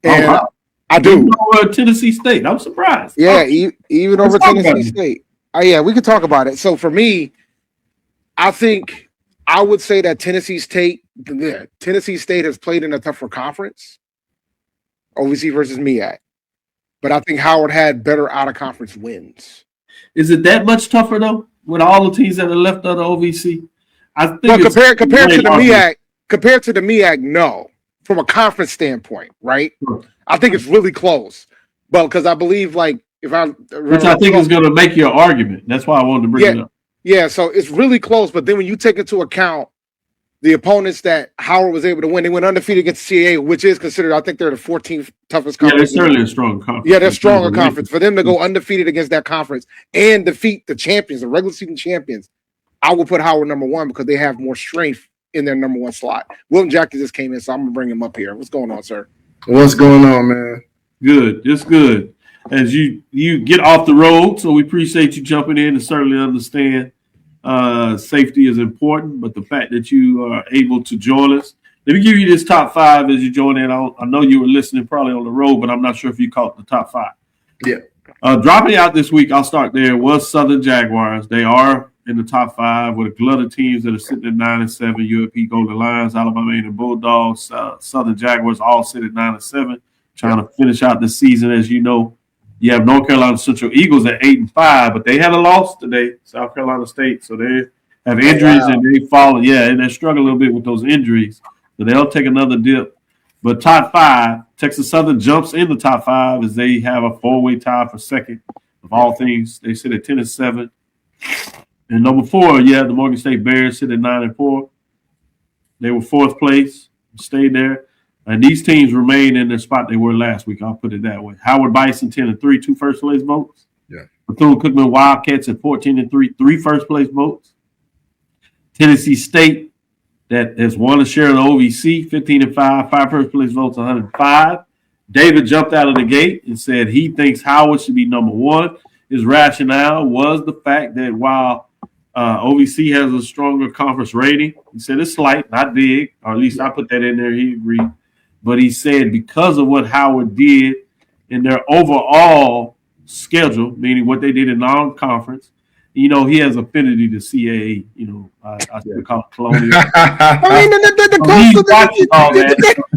Wow. I do. Over Tennessee State. I'm surprised. Yeah, even over Tennessee State. We could talk about it. So for me, I think I would say that Tennessee State has played in a tougher conference, OVC versus MEAC. But I think Howard had better out-of-conference wins. Is it that much tougher, though, with all the teams that are left of the OVC? I think compared to the MEAC, no. From a conference standpoint, right? Sure. I think it's really close. But because I believe, which I think is going to make your argument. That's why I wanted to bring it up. Yeah, so it's really close. But then when you take into account the opponents that Howard was able to win, they went undefeated against CAA, which is considered, I think they're the 14th toughest conference. Yeah, they're certainly a strong conference. Yeah, they're stronger conference. For them to go undefeated against that conference and defeat the champions, the regular season champions, I will put Howard number 1 because they have more strength in their number 1 slot. Wilton Jackson just came in, so I'm going to bring him up here. What's going on, sir? What's going on, man? Good, just good. As you get off the road, so we appreciate you jumping in and certainly understand safety is important, but the fact that you are able to join us. Let me give you this top 5 as you join in. I know you were listening probably on the road, but I'm not sure if you caught the top 5. Yeah. Dropping out this week, I'll start there, was Southern Jaguars. They are in the top 5 with a glut of teams that are sitting at 9-7, UAP Golden Lions, Alabama and Bulldogs, Southern Jaguars all sit at 9-7, trying to finish out the season. As you know, you have North Carolina Central Eagles at 8-5, but they had a loss today, South Carolina State, so they have injuries and they fall. Yeah, and they struggle a little bit with those injuries, so they'll take another dip. But top 5, Texas Southern jumps in the top 5 as they have a 4-way tie for second of all things. They sit at 10-7. And number 4, you have the Morgan State Bears sit at 9-4. They were 4th place, stayed there. And these teams remain in their spot they were last week. I'll put it that way. Howard Bison 10-3, 2 first place votes. Yeah. Bethune-Cookman Wildcats at 14-3, 3 first place votes. Tennessee State that has won a share of the OVC, 15-5, 5 first place votes, 105. David jumped out of the gate and said he thinks Howard should be number 1. His rationale was the fact that while OVC has a stronger conference rating, he said it's slight, not big, or at least I put that in there. He agreed. But he said because of what Howard did in their overall schedule, meaning what they did in non-conference, he has affinity to CAA. I still call it colonial. I mean, the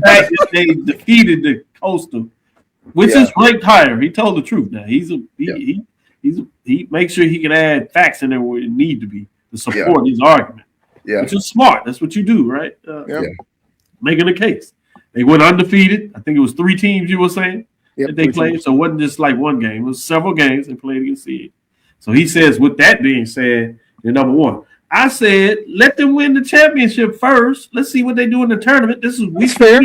fact that they defeated the Coastal, which is ranked higher. He told the truth. Now he makes sure he can add facts in there where it need to be to support his argument. Yeah, which is smart. That's what you do, right? Making a case. They went undefeated. I think it was 3 teams you were saying that they played. Teams. So it wasn't just like one game. It was several games they played against CAA. So he says, with that being said, they're number 1. I said, let them win the championship first. Let's see what they do in the tournament. This is week fair.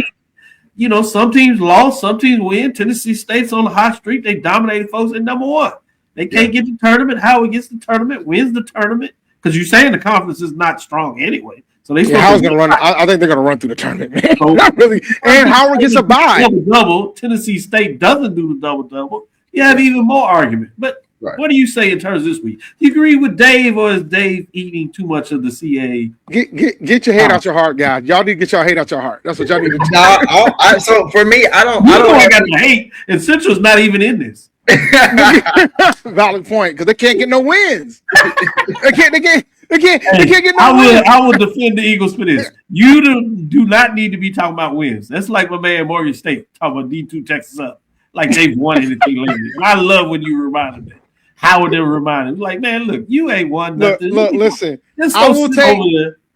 you know, some teams lost, some teams win. Tennessee State's on the hot streak. They dominated folks at number one. They can't get the tournament. Howard gets the tournament, wins the tournament. Because you're saying the conference is not strong anyway. So they Howard's going to run. I think they're going to run through the tournament, man. So, not really. And Howard gets a bye. Double. Tennessee State doesn't do the double. You have even more argument. But what do you say in terms of this week? Do you agree with Dave, or is Dave eating too much of the CA? Get your hate out your heart, guys. Y'all need to get your hate out your heart. That's what y'all need to do. So for me, I don't got the hate, and Central's not even in this. Valid point, because they can't get no wins. They can't get no wins. I would defend the Eagles for this. You do not need to be talking about wins. That's like my man Morgan State talking about D2 Texas up, like they've won anything lately. And I love when you reminded me. How would they remind him? Like, man, look, you ain't won nothing. Look, listen.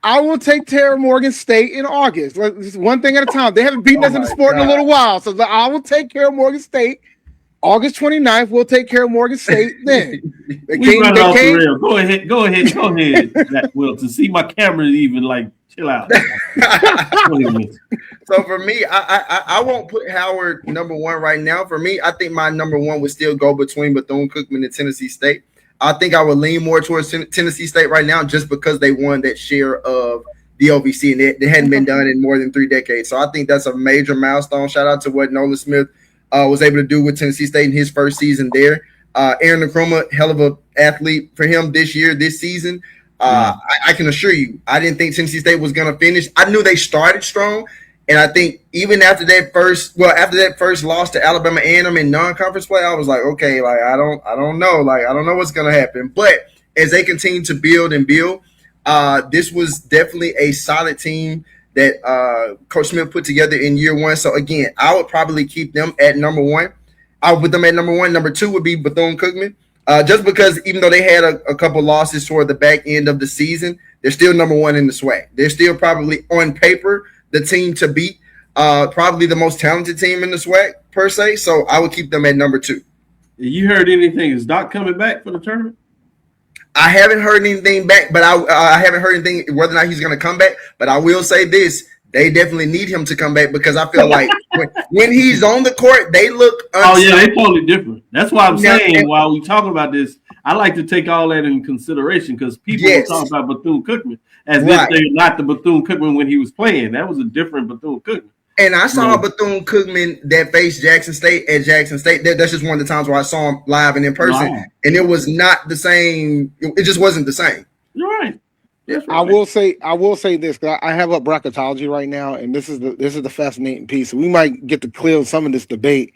I will take Terra Morgan State in August. Just one thing at a time. They haven't beaten us in the sport in a little while, so I will take care of Morgan State. August 29th, we'll take care of Morgan State then. Go ahead, Wilton. See, my camera even like chill out. So for me, I won't put Howard number one right now. For me, I think my number one would still go between Bethune-Cookman and Tennessee State. I think I would lean more towards Tennessee State right now just because they won that share of the OVC, and it hadn't been done in more than 3 decades. So I think that's a major milestone. Shout out to what Nolan Smith was able to do with Tennessee State in his first season there. Aaron Nkrumah, hell of an athlete for him this season. I can assure you, I didn't think Tennessee State was going to finish. I knew they started strong, and I think even after that first loss to Alabama A&M in non-conference play, I was like, okay, like I don't know, like I don't know what's going to happen. But as they continue to build, this was definitely a solid team that Coach Smith put together in year one. So again, I would probably keep them at number one. I would put them at number one. Number two would be Bethune-Cookman. Just because even though they had a couple losses toward the back end of the season, they're still number one in the SWAC. They're still probably on paper the team to beat, probably the most talented team in the SWAC per se. So I would keep them at number two. You heard anything? Is Doc coming back for the tournament? I haven't heard anything back, but I haven't heard anything whether or not he's going to come back. But I will say this. They definitely need him to come back because I feel like when he's on the court, they look unstoppable. Oh, yeah, they totally different. That's why I'm saying while we talking about this, I like to take all that in consideration because people will talk about Bethune-Cookman as if they're not the Bethune-Cookman when he was playing. That was a different Bethune-Cookman. And I saw Bethune-Cookman that faced Jackson State at Jackson State. That's just one of the times where I saw him live and in person, and it was not the same. It just wasn't the same. You're right. I will say this. I have up bracketology right now, and this is the fascinating piece. We might get to clear some of this debate.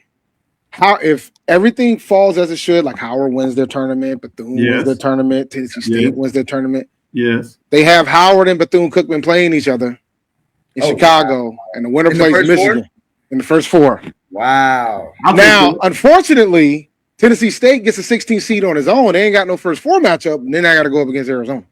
How if everything falls as it should, like Howard wins their tournament, Bethune wins their tournament, Tennessee State wins their tournament. Yes, they have Howard and Bethune-Cookman playing each other in Chicago, and the winner plays Michigan in the first four. Wow. Now, unfortunately, Tennessee State gets a 16 seed on his own. They ain't got no first four matchup, and then I got to go up against Arizona.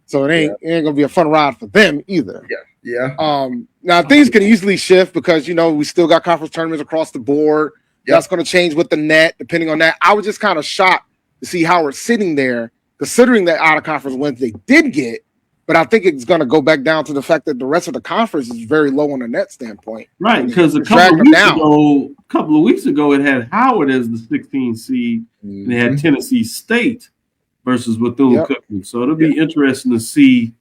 So it ain't gonna be a fun ride for them either. Yeah. Now things can easily shift because we still got conference tournaments across the board. That's gonna change with the net, depending on that. I was just kind of shocked to see Howard sitting there, considering that out of conference wins they did get. But I think it's gonna go back down to the fact that the rest of the conference is very low on the net standpoint. Right, because a couple of weeks ago, it had Howard as the 16 seed, and it had Tennessee State versus Bethune-Cookman. So it'll be interesting to see.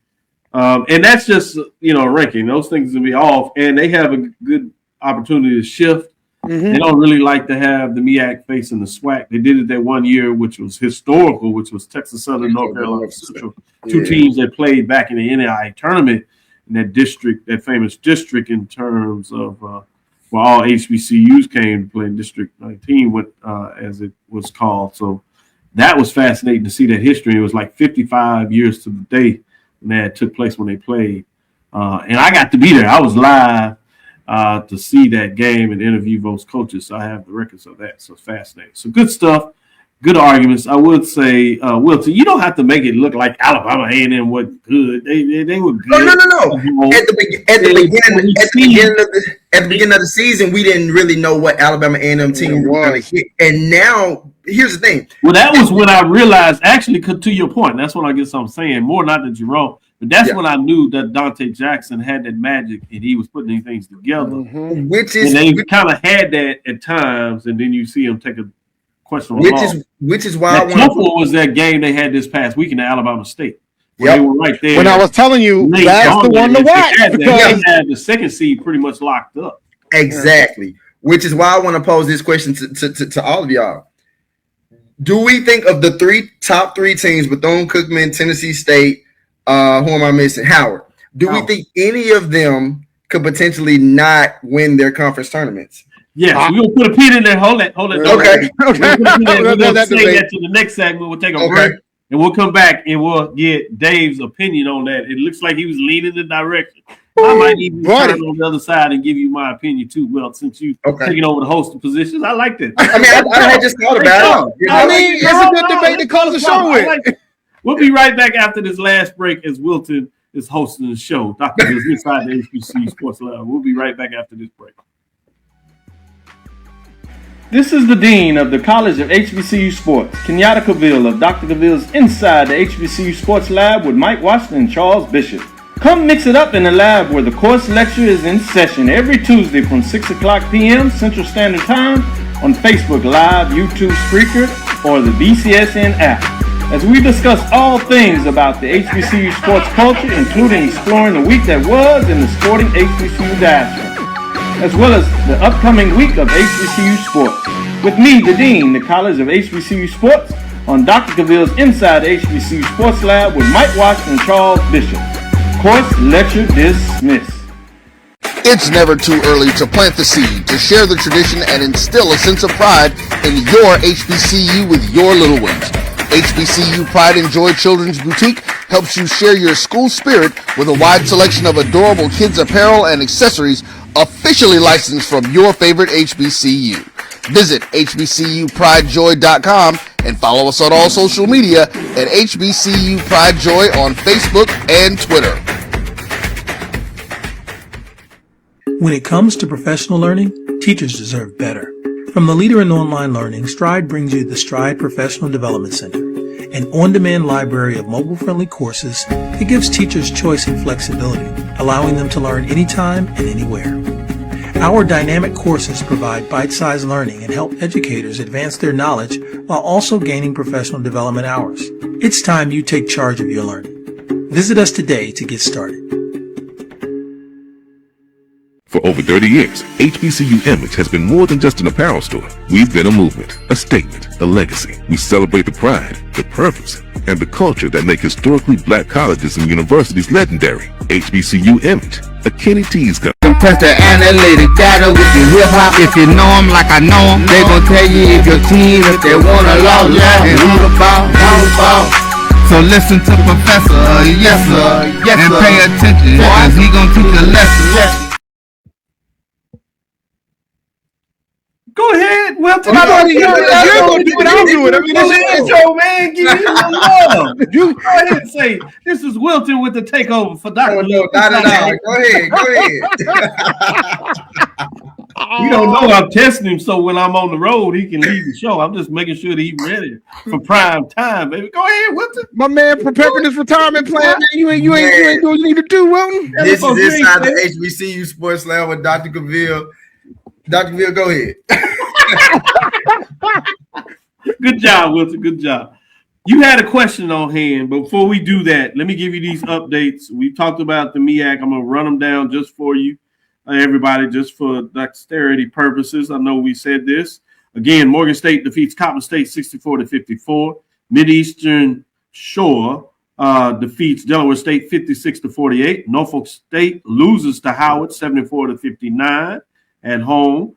And that's just, ranking. Those things will be off. And they have a good opportunity to shift. They don't really like to have the MEAC facing the SWAC. They did it that one year, which was historical, which was Texas Southern, North Carolina Central. Two teams that played back in the NAIA tournament in that district, that famous district in terms of where all HBCUs came to play in District 19, as it was called. So that was fascinating to see that history. It was like 55 years to the day when that took place when they played. And I got to be there. I was live to see that game and interview those coaches. So I have the records of that. So it's fascinating. So good stuff. Good arguments. I would say, Wilton, you don't have to make it look like Alabama A&M was good. They were good. No. At the beginning of the season, we didn't really know what Alabama A&M team was going to hit. And now, here's the thing. Well, that was when I realized, actually, to your point, that's what I guess I'm saying, more not that you're wrong. But that's when I knew that Dante Jackson had that magic and he was putting these things together. Mm-hmm. And they kind of had that at times, and then you see him take a questionable loss. Which is why was that game they had this past week in Alabama State. They were right there. When I was telling you, that's the one to watch. They had the second seed pretty much locked up. Exactly. Which is why I want to pose this question to all of y'all. Do we think of the top three teams, Bethune-Cookman, Tennessee State, who am I missing? Howard. Do we think any of them could potentially not win their conference tournaments? Yes, we're going to put a pin in there. Hold it. Okay. We're going to say that to the next segment. We'll take a break, and we'll come back, and we'll get Dave's opinion on that. It looks like he was leaning the direction. I might even turn on the other side and give you my opinion too. Well, since you taking over the hosting positions, I like that. I mean, I had just thought about it. I mean, it's a good debate to close the show with. We'll be right back after this last break as Wilton is hosting the show. Dr. Bill's inside the HBCU Sports Lab. We'll be right back after this break. This is the Dean of the College of HBCU Sports, Kenyatta Cavil of Dr. Cavil's Inside the HBCU Sports Lab with Mike Washington and Charles Bishop. Come mix it up in the lab where the course lecture is in session every Tuesday from 6 o'clock p.m. Central Standard Time on Facebook Live, YouTube Spreaker, or the BCSN app. As we discuss all things about the HBCU sports culture, including exploring the week that was in the sporting HBCU diaspora, as well as the upcoming week of HBCU sports. With me, the Dean, the College of HBCU Sports, on Dr. Cavil's Inside the HBCU Sports Lab with Mike Washington and Charles Bishop. Course lecture dismissed. It's never too early to plant the seed, to share the tradition, and instill a sense of pride in your HBCU with your little ones. HBCU Pride and Joy Children's Boutique helps you share your school spirit with a wide selection of adorable kids apparel and accessories officially licensed from your favorite HBCU. Visit hbcupridejoy.com and follow us on all social media at HBCU Pride Joy on Facebook and Twitter. When it comes to professional learning, teachers deserve better. From the leader in online learning, Stride brings you the Stride Professional Development Center, an on-demand library of mobile-friendly courses that gives teachers choice and flexibility, allowing them to learn anytime and anywhere. Our dynamic courses provide bite-sized learning and help educators advance their knowledge while also gaining professional development hours. It's time you take charge of your learning. Visit us today to get started. For over 30 years, HBCU Image has been more than just an apparel store. We've been a movement, a statement, a legacy. We celebrate the pride, the purpose, and the culture that make historically black colleges and universities legendary. HBCU Image, a Kenny T's company. Test the analytic data with your hip hop. If you know them like I know them, they gon' tell you if your team, if they wanna lose, and who the ball. So listen to Professor, yes sir, and pay attention, cause he gon' teach a lesson. Go ahead, Wilton. You're gonna do it. I'll do it. I mean, it's your man. Give you love. You go ahead and say this is Wilton with the takeover for Dr. No, not at all. Go ahead. You don't know I'm testing him, so when I'm on the road, he can leave the show. I'm just making sure that he's ready for prime time, baby. Go ahead, Wilton. My man, preparing his retirement plan. Man, you ain't doing what you need to do, Wilton. This is Inside the HBCU Sports Lab with Dr. Cavil. Dr. Cavil, go ahead. Good job, Wilton. Good job. You had a question on hand, but before we do that, let me give you these updates. We talked about the MEAC. I'm going to run them down just for you, everybody, just for dexterity purposes. I know we said this. Again, Morgan State defeats Coppin State 64-54. Mideastern Shore defeats Delaware State 56-48. Norfolk State loses to Howard 74-59 at home.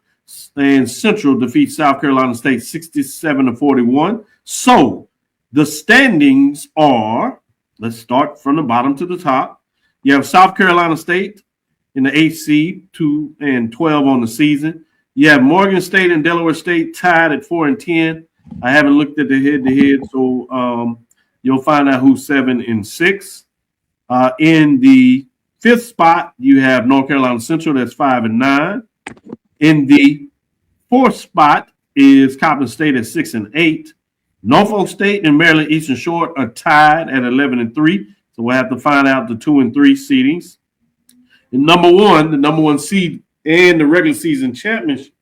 And Central defeats South Carolina State 67-41. So the standings are, let's start from the bottom to the top. You have South Carolina State in the 8th seed, 2-12 on the season. You have Morgan State and Delaware State tied at 4-10. I haven't looked at the head-to-head, so you'll find out who's 7-6. In the 5th spot, you have North Carolina Central, that's 5-9. In the 4th spot is Coppin State at 6-8. Norfolk State and Maryland Eastern Shore are tied at 11-3. So we'll have to find out the 2 and 3 seedings. And the number one seed in the regular season championship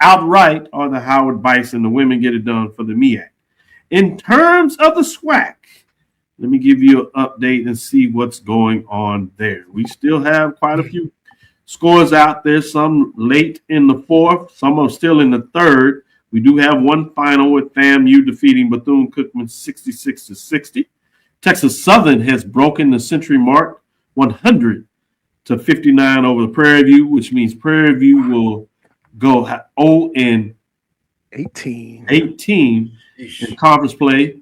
outright are the Howard Bison. The women get it done for the MEAC. In terms of the SWAC, let me give you an update and see what's going on there. We still have quite a few scores out there, some late in the fourth, some are still in the third. We do have one final with FAMU defeating Bethune-Cookman 66-60. Texas Southern has broken the century mark, 100-59 over the Prairie View, which means Prairie View will go 0-18 in conference play.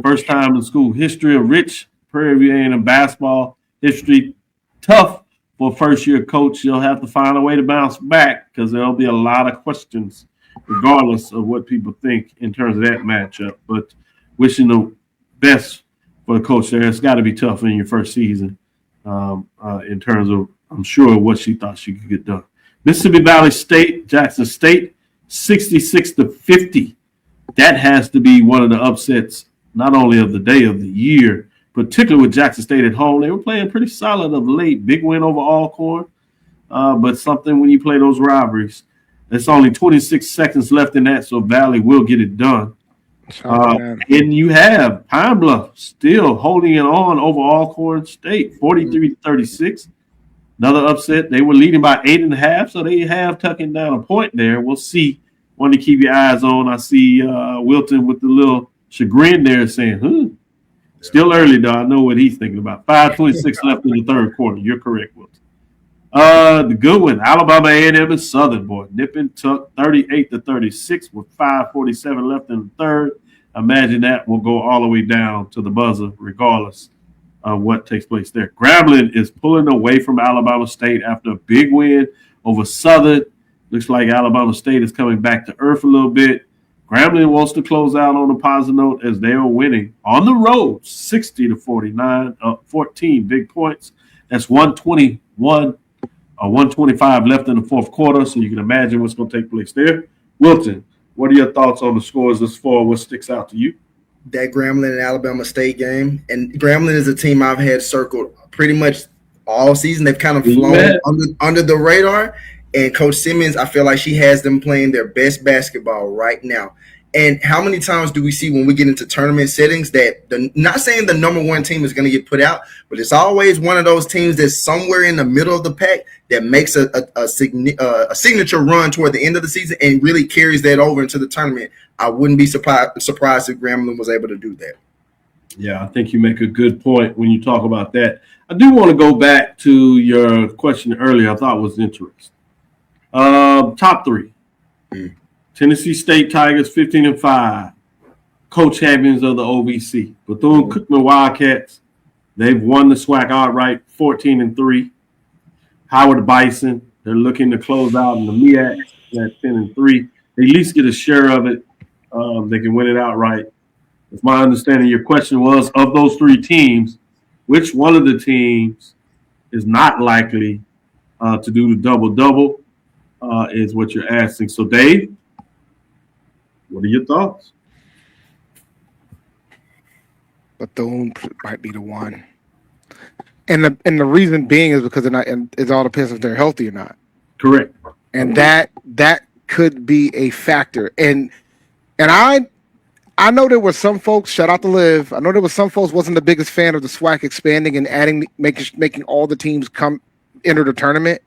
First time in school history. A rich Prairie View A&M basketball history. Tough for first-year coach. You'll have to find a way to bounce back because there'll be a lot of questions regardless of what people think in terms of that matchup. But wishing the best for the coach there. It's got to be tough in your first season in terms of, I'm sure, what she thought she could get done. Mississippi Valley State, Jackson State, 66-50. That has to be one of the upsets, not only of the day, of the year, particularly with Jackson State at home. They were playing pretty solid of late. Big win over Alcorn, but something when you play those rivalries. There's only 26 seconds left in that, so Valley will get it done. And you have Pine Bluff still holding it on over Alcorn State, 43-36. Another upset. They were leading by 8.5, so they have tucking down a point there. We'll see. One to keep your eyes on. I see Wilton with the little chagrin there saying, Still early, though. I know what he's thinking about. 5:26 left in the third quarter. You're correct, Wilton. The good one, Alabama A&M and Southern, boy. Nip and tuck, 38-36 with 5:47 left in the third. Imagine that will go all the way down to the buzzer regardless of what takes place there. Grambling is pulling away from Alabama State after a big win over Southern. Looks like Alabama State is coming back to earth a little bit. Grambling wants to close out on a positive note as they are winning on the road, 60-49, 14 big points. That's 125 left in the fourth quarter, so you can imagine what's going to take place there. Wilton, what are your thoughts on the scores thus far? What sticks out to you? That Grambling and Alabama State game. And Grambling is a team I've had circled pretty much all season. They've kind of flown under the radar. And Coach Simmons, I feel like she has them playing their best basketball right now. And how many times do we see when we get into tournament settings that not saying the number one team is going to get put out, but it's always one of those teams that's somewhere in the middle of the pack that makes a signature run toward the end of the season and really carries that over into the tournament. I wouldn't be surprised if Grambling was able to do that. Yeah, I think you make a good point when you talk about that. I do want to go back to your question earlier. I thought was interesting. Top three. Tennessee State Tigers 15-5, co-champions of the OVC. Bethune-Cookman Wildcats, they've won the SWAC outright, 14-3. Howard Bison, they're looking to close out in the MEAC at 10-3. They at least get a share of it. They can win it outright. If my understanding, your question was, of those three teams, which one of the teams is not likely to do the double-double is what you're asking. So, Dave, what are your thoughts? Bethune might be the one, and the reason being is because they're not, and it all depends if they're healthy or not. Correct. And that could be a factor. And I know there were some folks. Shout out to Liv. I know there was some folks wasn't the biggest fan of the SWAC expanding and making all the teams enter the tournament.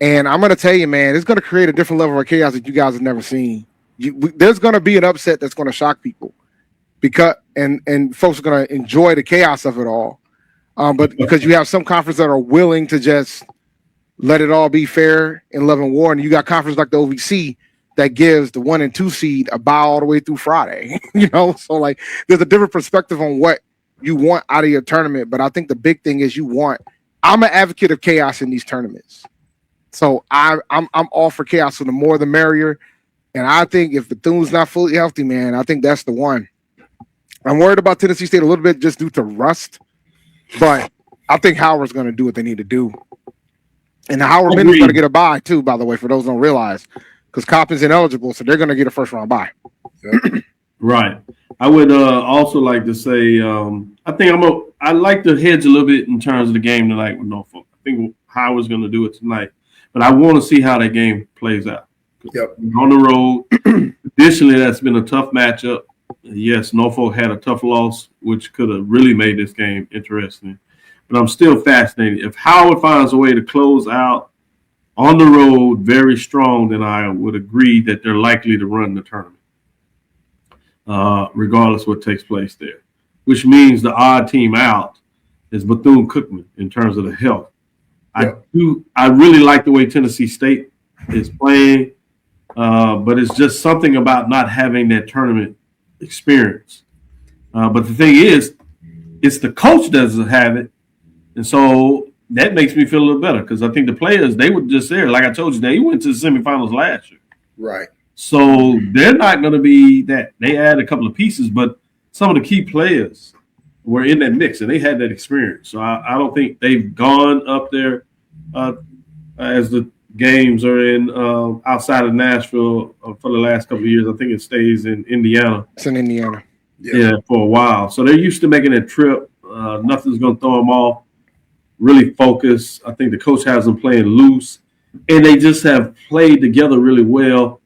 And I'm going to tell you, man, it's going to create a different level of chaos that you guys have never seen. There's going to be an upset that's going to shock people, because and folks are going to enjoy the chaos of it all. But because you have some conferences that are willing to just let it all be fair in love and war, and you got conferences like the OVC that gives the 1 and 2 seed a bye all the way through Friday. So like there's a different perspective on what you want out of your tournament. But I think the big thing is I'm an advocate of chaos in these tournaments. So I'm all for chaos. So the more the merrier. And I think if Bethune's not fully healthy, man, I think that's the one. I'm worried about Tennessee State a little bit just due to rust, but I think Howard's going to do what they need to do. And the Howard men is going to get a bye too, by the way, for those who don't realize, because Coppin's ineligible, so they're going to get a first round bye. Right. I would also like to say I like to hedge a little bit in terms of the game tonight with Norfolk. I think Howard's going to do it tonight, but I want to see how that game plays out. Yep. On the road, traditionally that's been a tough matchup. Yes, Norfolk had a tough loss, which could have really made this game interesting. But I'm still fascinated. If Howard finds a way to close out on the road very strong, then I would agree that they're likely to run the tournament, regardless of what takes place there, which means the odd team out is Bethune-Cookman in terms of the health. I really like the way Tennessee State is playing, but it's just something about not having that tournament experience. But the thing is, it's the coach that doesn't have it, and so that makes me feel a little better because I think the players, they were just there. Like I told you, they went to the semifinals last year. Right. So they're not going to be that. They add a couple of pieces, but some of the key players were in that mix, and they had that experience. So I don't think they've gone up there as the games are in outside of Nashville for the last couple of years. I think it stays in Indiana. It's in Indiana. Yeah, for a while. So they're used to making that trip. Nothing's going to throw them off. Really focused. I think the coach has them playing loose, and they just have played together really well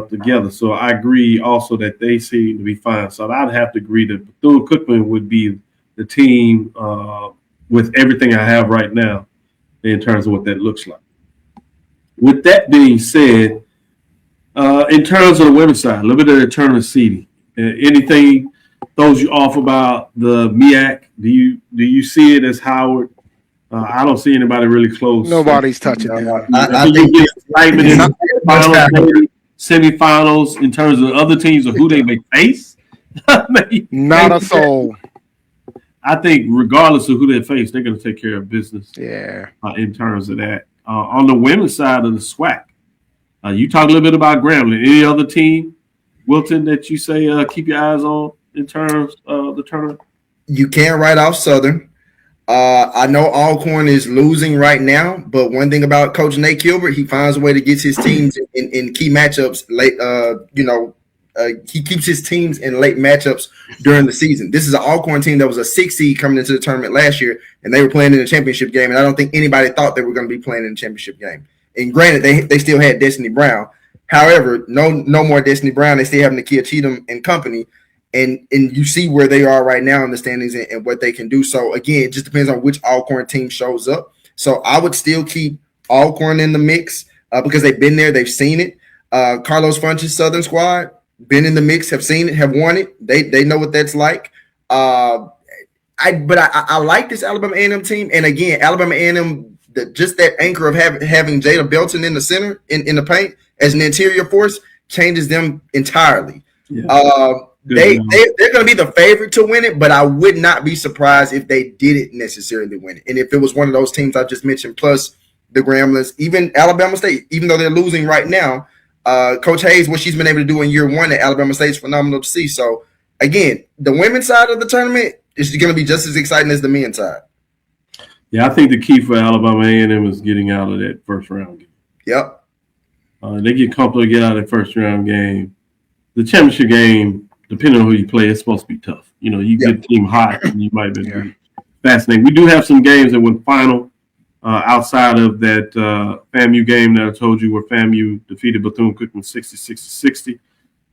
together. So I agree also that they seem to be fine. So I'd have to agree that Bethune-Cookman would be the team with everything I have right now in terms of what that looks like. With that being said, in terms of the women's side, a little bit of the tournament seeding. Anything throws you off about the MEAC? Do you see it as Howard? I don't see anybody really close. Nobody's touching it. I think you get excitement in the finals, semifinals in terms of other teams or who they may face. Not a soul. I think regardless of who they face, they're going to take care of business. Yeah. In terms of that. On the women's side of the SWAC, you talk a little bit about Grambling. Any other team, Wilton, that you say keep your eyes on in terms of the tournament? You can't write off Southern. I know Alcorn is losing right now, but one thing about Coach Nate Kilbert, he finds a way to get his teams in key matchups late. He keeps his teams in late matchups during the season. This is an Alcorn team that was a 6 seed coming into the tournament last year, and they were playing in the championship game, and I don't think anybody thought they were going to be playing in the championship game. And granted, they still had Destiny Brown. However, no more Destiny Brown. They still have Nakia Cheatham and company. And you see where they are right now in the standings and what they can do. So, again, it just depends on which Alcorn team shows up. So, I would still keep Alcorn in the mix because they've been there. They've seen it. Carlos Funch's Southern squad, been in the mix, have seen it, have won it. They know what that's like. I like this Alabama A&M team. And, again, Alabama A&M, just that anchor of having Jada Belton in the center, in the paint, as an interior force, changes them entirely. Yeah. They're going to be the favorite to win it, but I would not be surprised if they didn't necessarily win it. And if it was one of those teams I just mentioned, plus the Gremlins, even Alabama State, even though they're losing right now, Coach Hayes, what she's been able to do in year one at Alabama State is phenomenal to see. So, again, the women's side of the tournament is going to be just as exciting as the men's side. Yeah, I think the key for Alabama A&M is getting out of that first round game. Yep. They get comfortable to get out of that first round game. The championship game, depending on who you play, it's supposed to be tough. You know, you get a team hot, and you might be fascinating. We do have some games that went final outside of that FAMU game that I told you where FAMU defeated Bethune-Cookman 66-60.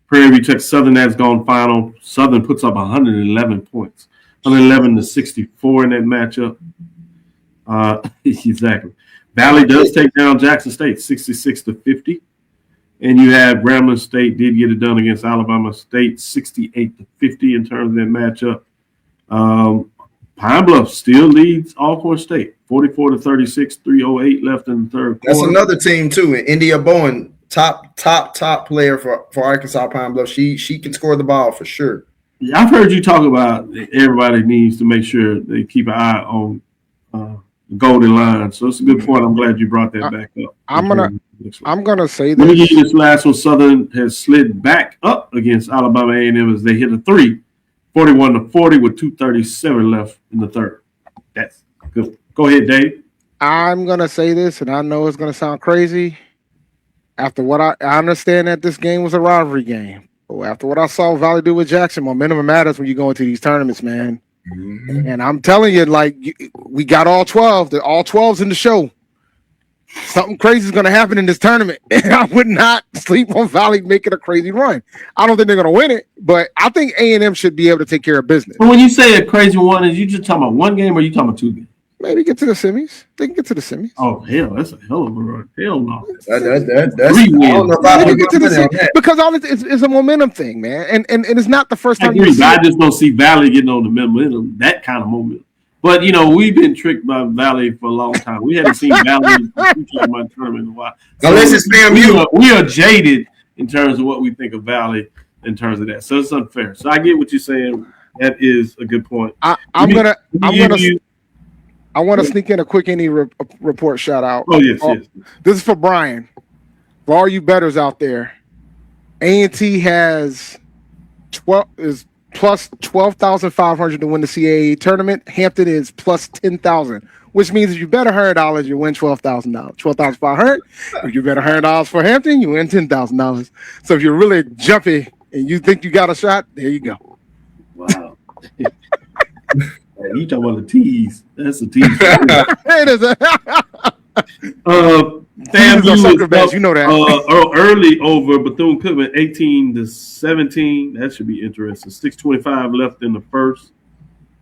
Prairie View Tech Southern has gone final. Southern puts up 111 points, 111-64 in that matchup. Exactly. Valley does take down Jackson State 66-50. And you have Grambling State did get it done against Alabama State 68-50 in terms of that matchup. Pine Bluff still leads Alcorn State 44-36, 3:08 left in the third quarter. That's another team too. And India Bowen, top player for Arkansas Pine Bluff. She can score the ball for sure. Yeah, I've heard you talk about everybody needs to make sure they keep an eye on the golden line. So it's a good point. I'm glad you brought that back up. I'm gonna say this. Let me give you this. this last one. Southern has slid back up against Alabama A&M as they hit a 3, 41-40 with 2:37 left in the third. That's good. Go ahead, Dave. I'm gonna say this, and I know it's gonna sound crazy. After what I understand that this game was a rivalry game, Well, after what I saw Valley do with Jackson, momentum matters when you go into these tournaments, man. Mm-hmm. And I'm telling you, like, we got all 12. All 12's in the show. Something crazy is going to happen in this tournament. And I would not sleep on Valley making a crazy run. I don't think they're going to win it, but I think A&M should be able to take care of business. But when you say a crazy one, is you just talking about one game or you talking about two games? Maybe get to the semis. They can get to the semis. Oh, hell, that's a hell of a run. Hell no. That's I don't know if I Get to the semis. Because all it's a momentum thing, man. And it's not the first time I just don't see Valley getting on the momentum, that kind of momentum. But, you know, we've been tricked by Valley for a long time. We haven't seen Valley in the tournament in a while. So unless it's FAMU. We are jaded in terms of what we think of Valley in terms of that. So it's unfair. So I get what you're saying. That is a good point. I want to sneak in a quick any report shout out. Oh, yes. This is for Brian. For all you bettors out there, A&T has plus 12,500 to win the CAA tournament. Hampton is plus 10,000, which means if you bet $100, you win $12,000. 12,500. If you bet $100 for Hampton, you win $10,000. So if you're really jumpy and you think you got a shot, there you go. Wow. You talking about the tease? That's a tease. It is FAMU you know that. Early over Bethune-Cookman 18-17. That should be interesting. 6:25 left in the first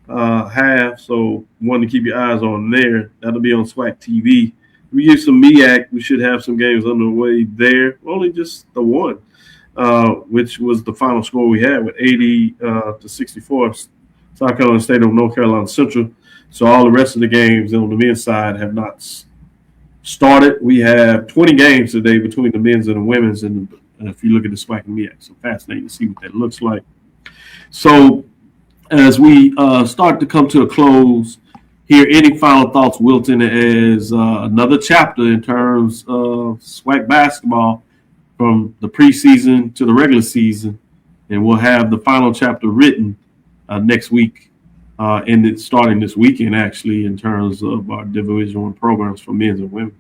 half, so one to keep your eyes on there. That'll be on SWAC TV. We get some MEAC. We should have some games underway there. Only just the one, which was the final score we had with 80-64. South Carolina State of North Carolina Central. So all the rest of the games on the men's side have not started. We have 20 games today between the men's and the women's, and if you look at the SWAC and MEAC, so fascinating to see what that looks like. So as we start to come to a close here, any final thoughts, Wilton, as another chapter in terms of SWAC basketball from the preseason to the regular season, and we'll have the final chapter written next week, and it's starting this weekend actually in terms of our Division I programs for men's and women.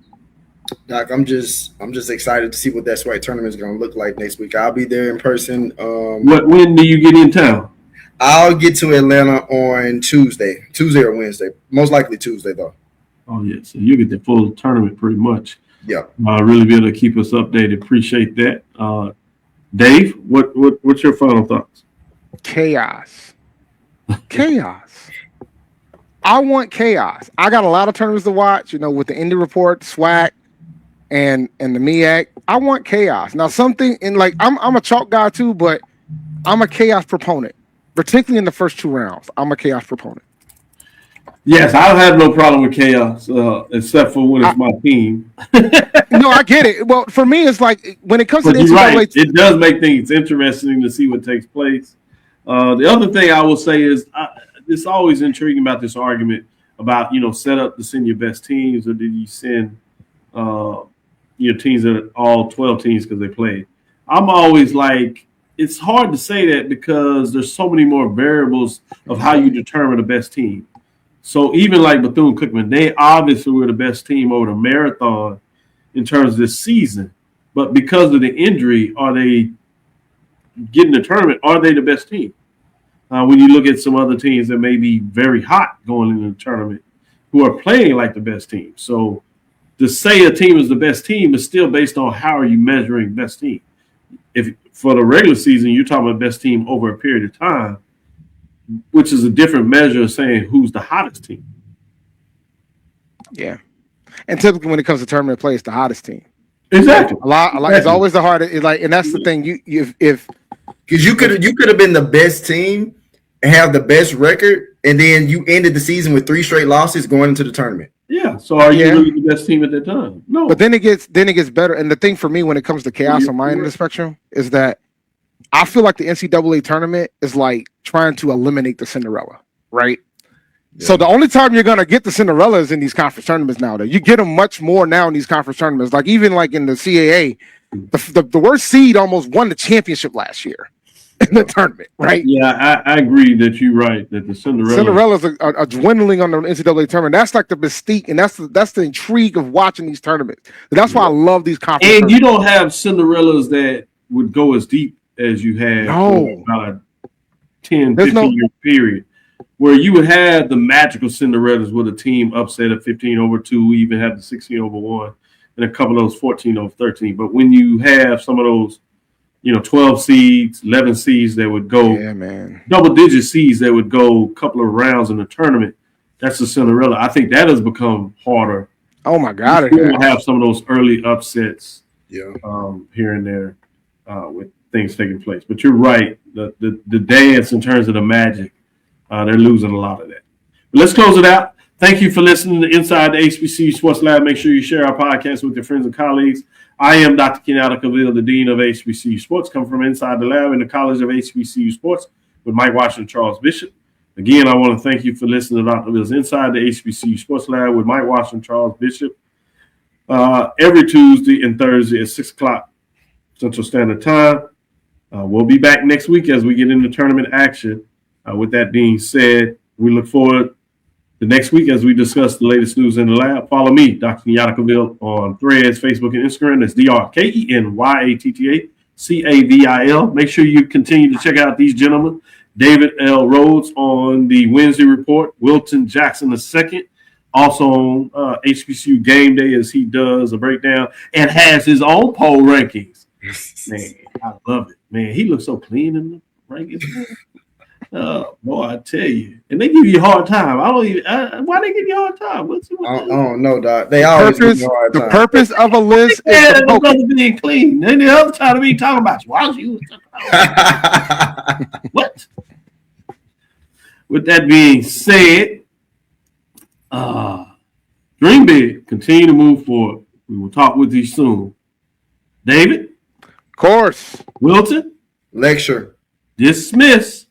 Doc, I'm just excited to see what that SWAC tournament is going to look like next week. I'll be there in person. When do you get in town? I'll get to Atlanta on Tuesday or Wednesday. Most likely Tuesday though. Oh yeah, so you get the full tournament pretty much. Yeah. Really be able to keep us updated. Appreciate that. Dave, what's your final thoughts? Chaos. I want chaos. I got a lot of tournaments to watch, with the Indy Report, SWAC, and the MEAC. I want chaos. Now something in I'm a chalk guy too, but I'm a chaos proponent, particularly in the first two rounds. I'm a chaos proponent. Yes, I have no problem with chaos, except for when it's my team. No, I get it. Well, for me, it's like when it comes to the NCAA, right. It does make things interesting to see what takes place. The other thing I will say is it's always intriguing about this argument about, set up to send your best teams, or did you send your teams that are all 12 teams because they played? I'm always like, it's hard to say that because there's so many more variables of how you determine the best team. So even like Bethune-Cookman, they obviously were the best team over the marathon in terms of this season. But because of the injury, are they getting the tournament? Are they the best team? When you look at some other teams that may be very hot going into the tournament who are playing like the best team. So to say a team is the best team is still based on how are you measuring best team. If for the regular season, you're talking about best team over a period of time, which is a different measure of saying who's the hottest team. Yeah. And typically when it comes to tournament play, it's the hottest team. Exactly. A lot. It's always the hardest. And that's the thing. Because you could have been the best team and have the best record, and then you ended the season with 3 straight losses going into the tournament. Yeah. So are you really the best team at that time? No. But then it gets better. And the thing for me when it comes to chaos on my end of the spectrum is that I feel like the NCAA tournament is like trying to eliminate the Cinderella, right? Yeah. So the only time you're gonna get the Cinderella is in these conference tournaments nowadays. You get them much more now in these conference tournaments. Like even like in the CAA, the worst seed almost won the championship last year in the tournament, right? Yeah, I agree that you're right that the Cinderellas are dwindling on the NCAA tournament. That's like the mystique, and that's the intrigue of watching these tournaments. That's why I love these conference. And you don't have Cinderellas that would go as deep as you had No. for about a 10, There's 15-year period, where you would have the magical Cinderellas with a team upset at 15-2. We even have the 16-1 and a couple of those 14-13. But when you have some of those, 12 seeds, 11 seeds that would go, double-digit seeds that would go a couple of rounds in the tournament, that's a Cinderella. I think that has become harder. Oh my God! We will have some of those early upsets, Yeah. here and there, with things taking place. But you're right. The dance in terms of the magic, they're losing a lot of that. But let's close it out. Thank you for listening to Inside the HBCU Sports Lab. Make sure you share our podcast with your friends and colleagues. I am Dr. Kenyatta, Cavil, the Dean of HBCU Sports, come from inside the lab in the College of HBCU Sports with Mike Washington, Charles Bishop. Again, I want to thank you for listening to Dr. Cavill's Inside the HBCU Sports Lab with Mike Washington, Charles Bishop, every Tuesday and Thursday at 6 o'clock Central Standard Time. We'll be back next week as we get into tournament action. With that being said, we look forward to next week as we discuss the latest news in the lab. Follow me, Dr. Kenyatta Cavil, on Threads, Facebook, and Instagram. That's DrKenyattaCavil. Make sure you continue to check out these gentlemen. David L. Rhodes on the Wednesday report. Wilton Jackson II, also on HBCU Game Day, as he does a breakdown and has his own poll rankings. Man, I love it. Man, he looks so clean in the rankings. Oh, boy, I tell you. And they give you a hard time. I don't even, why they give you a hard time? I don't know, Doc. They always give me a hard time. The purpose of a list is the brother being clean. Then the other time to be talking about you. Why was you? What? With that being said, dream big. Continue to move forward. We will talk with you soon. David? Of course. Wilton? Lecture. Dismiss.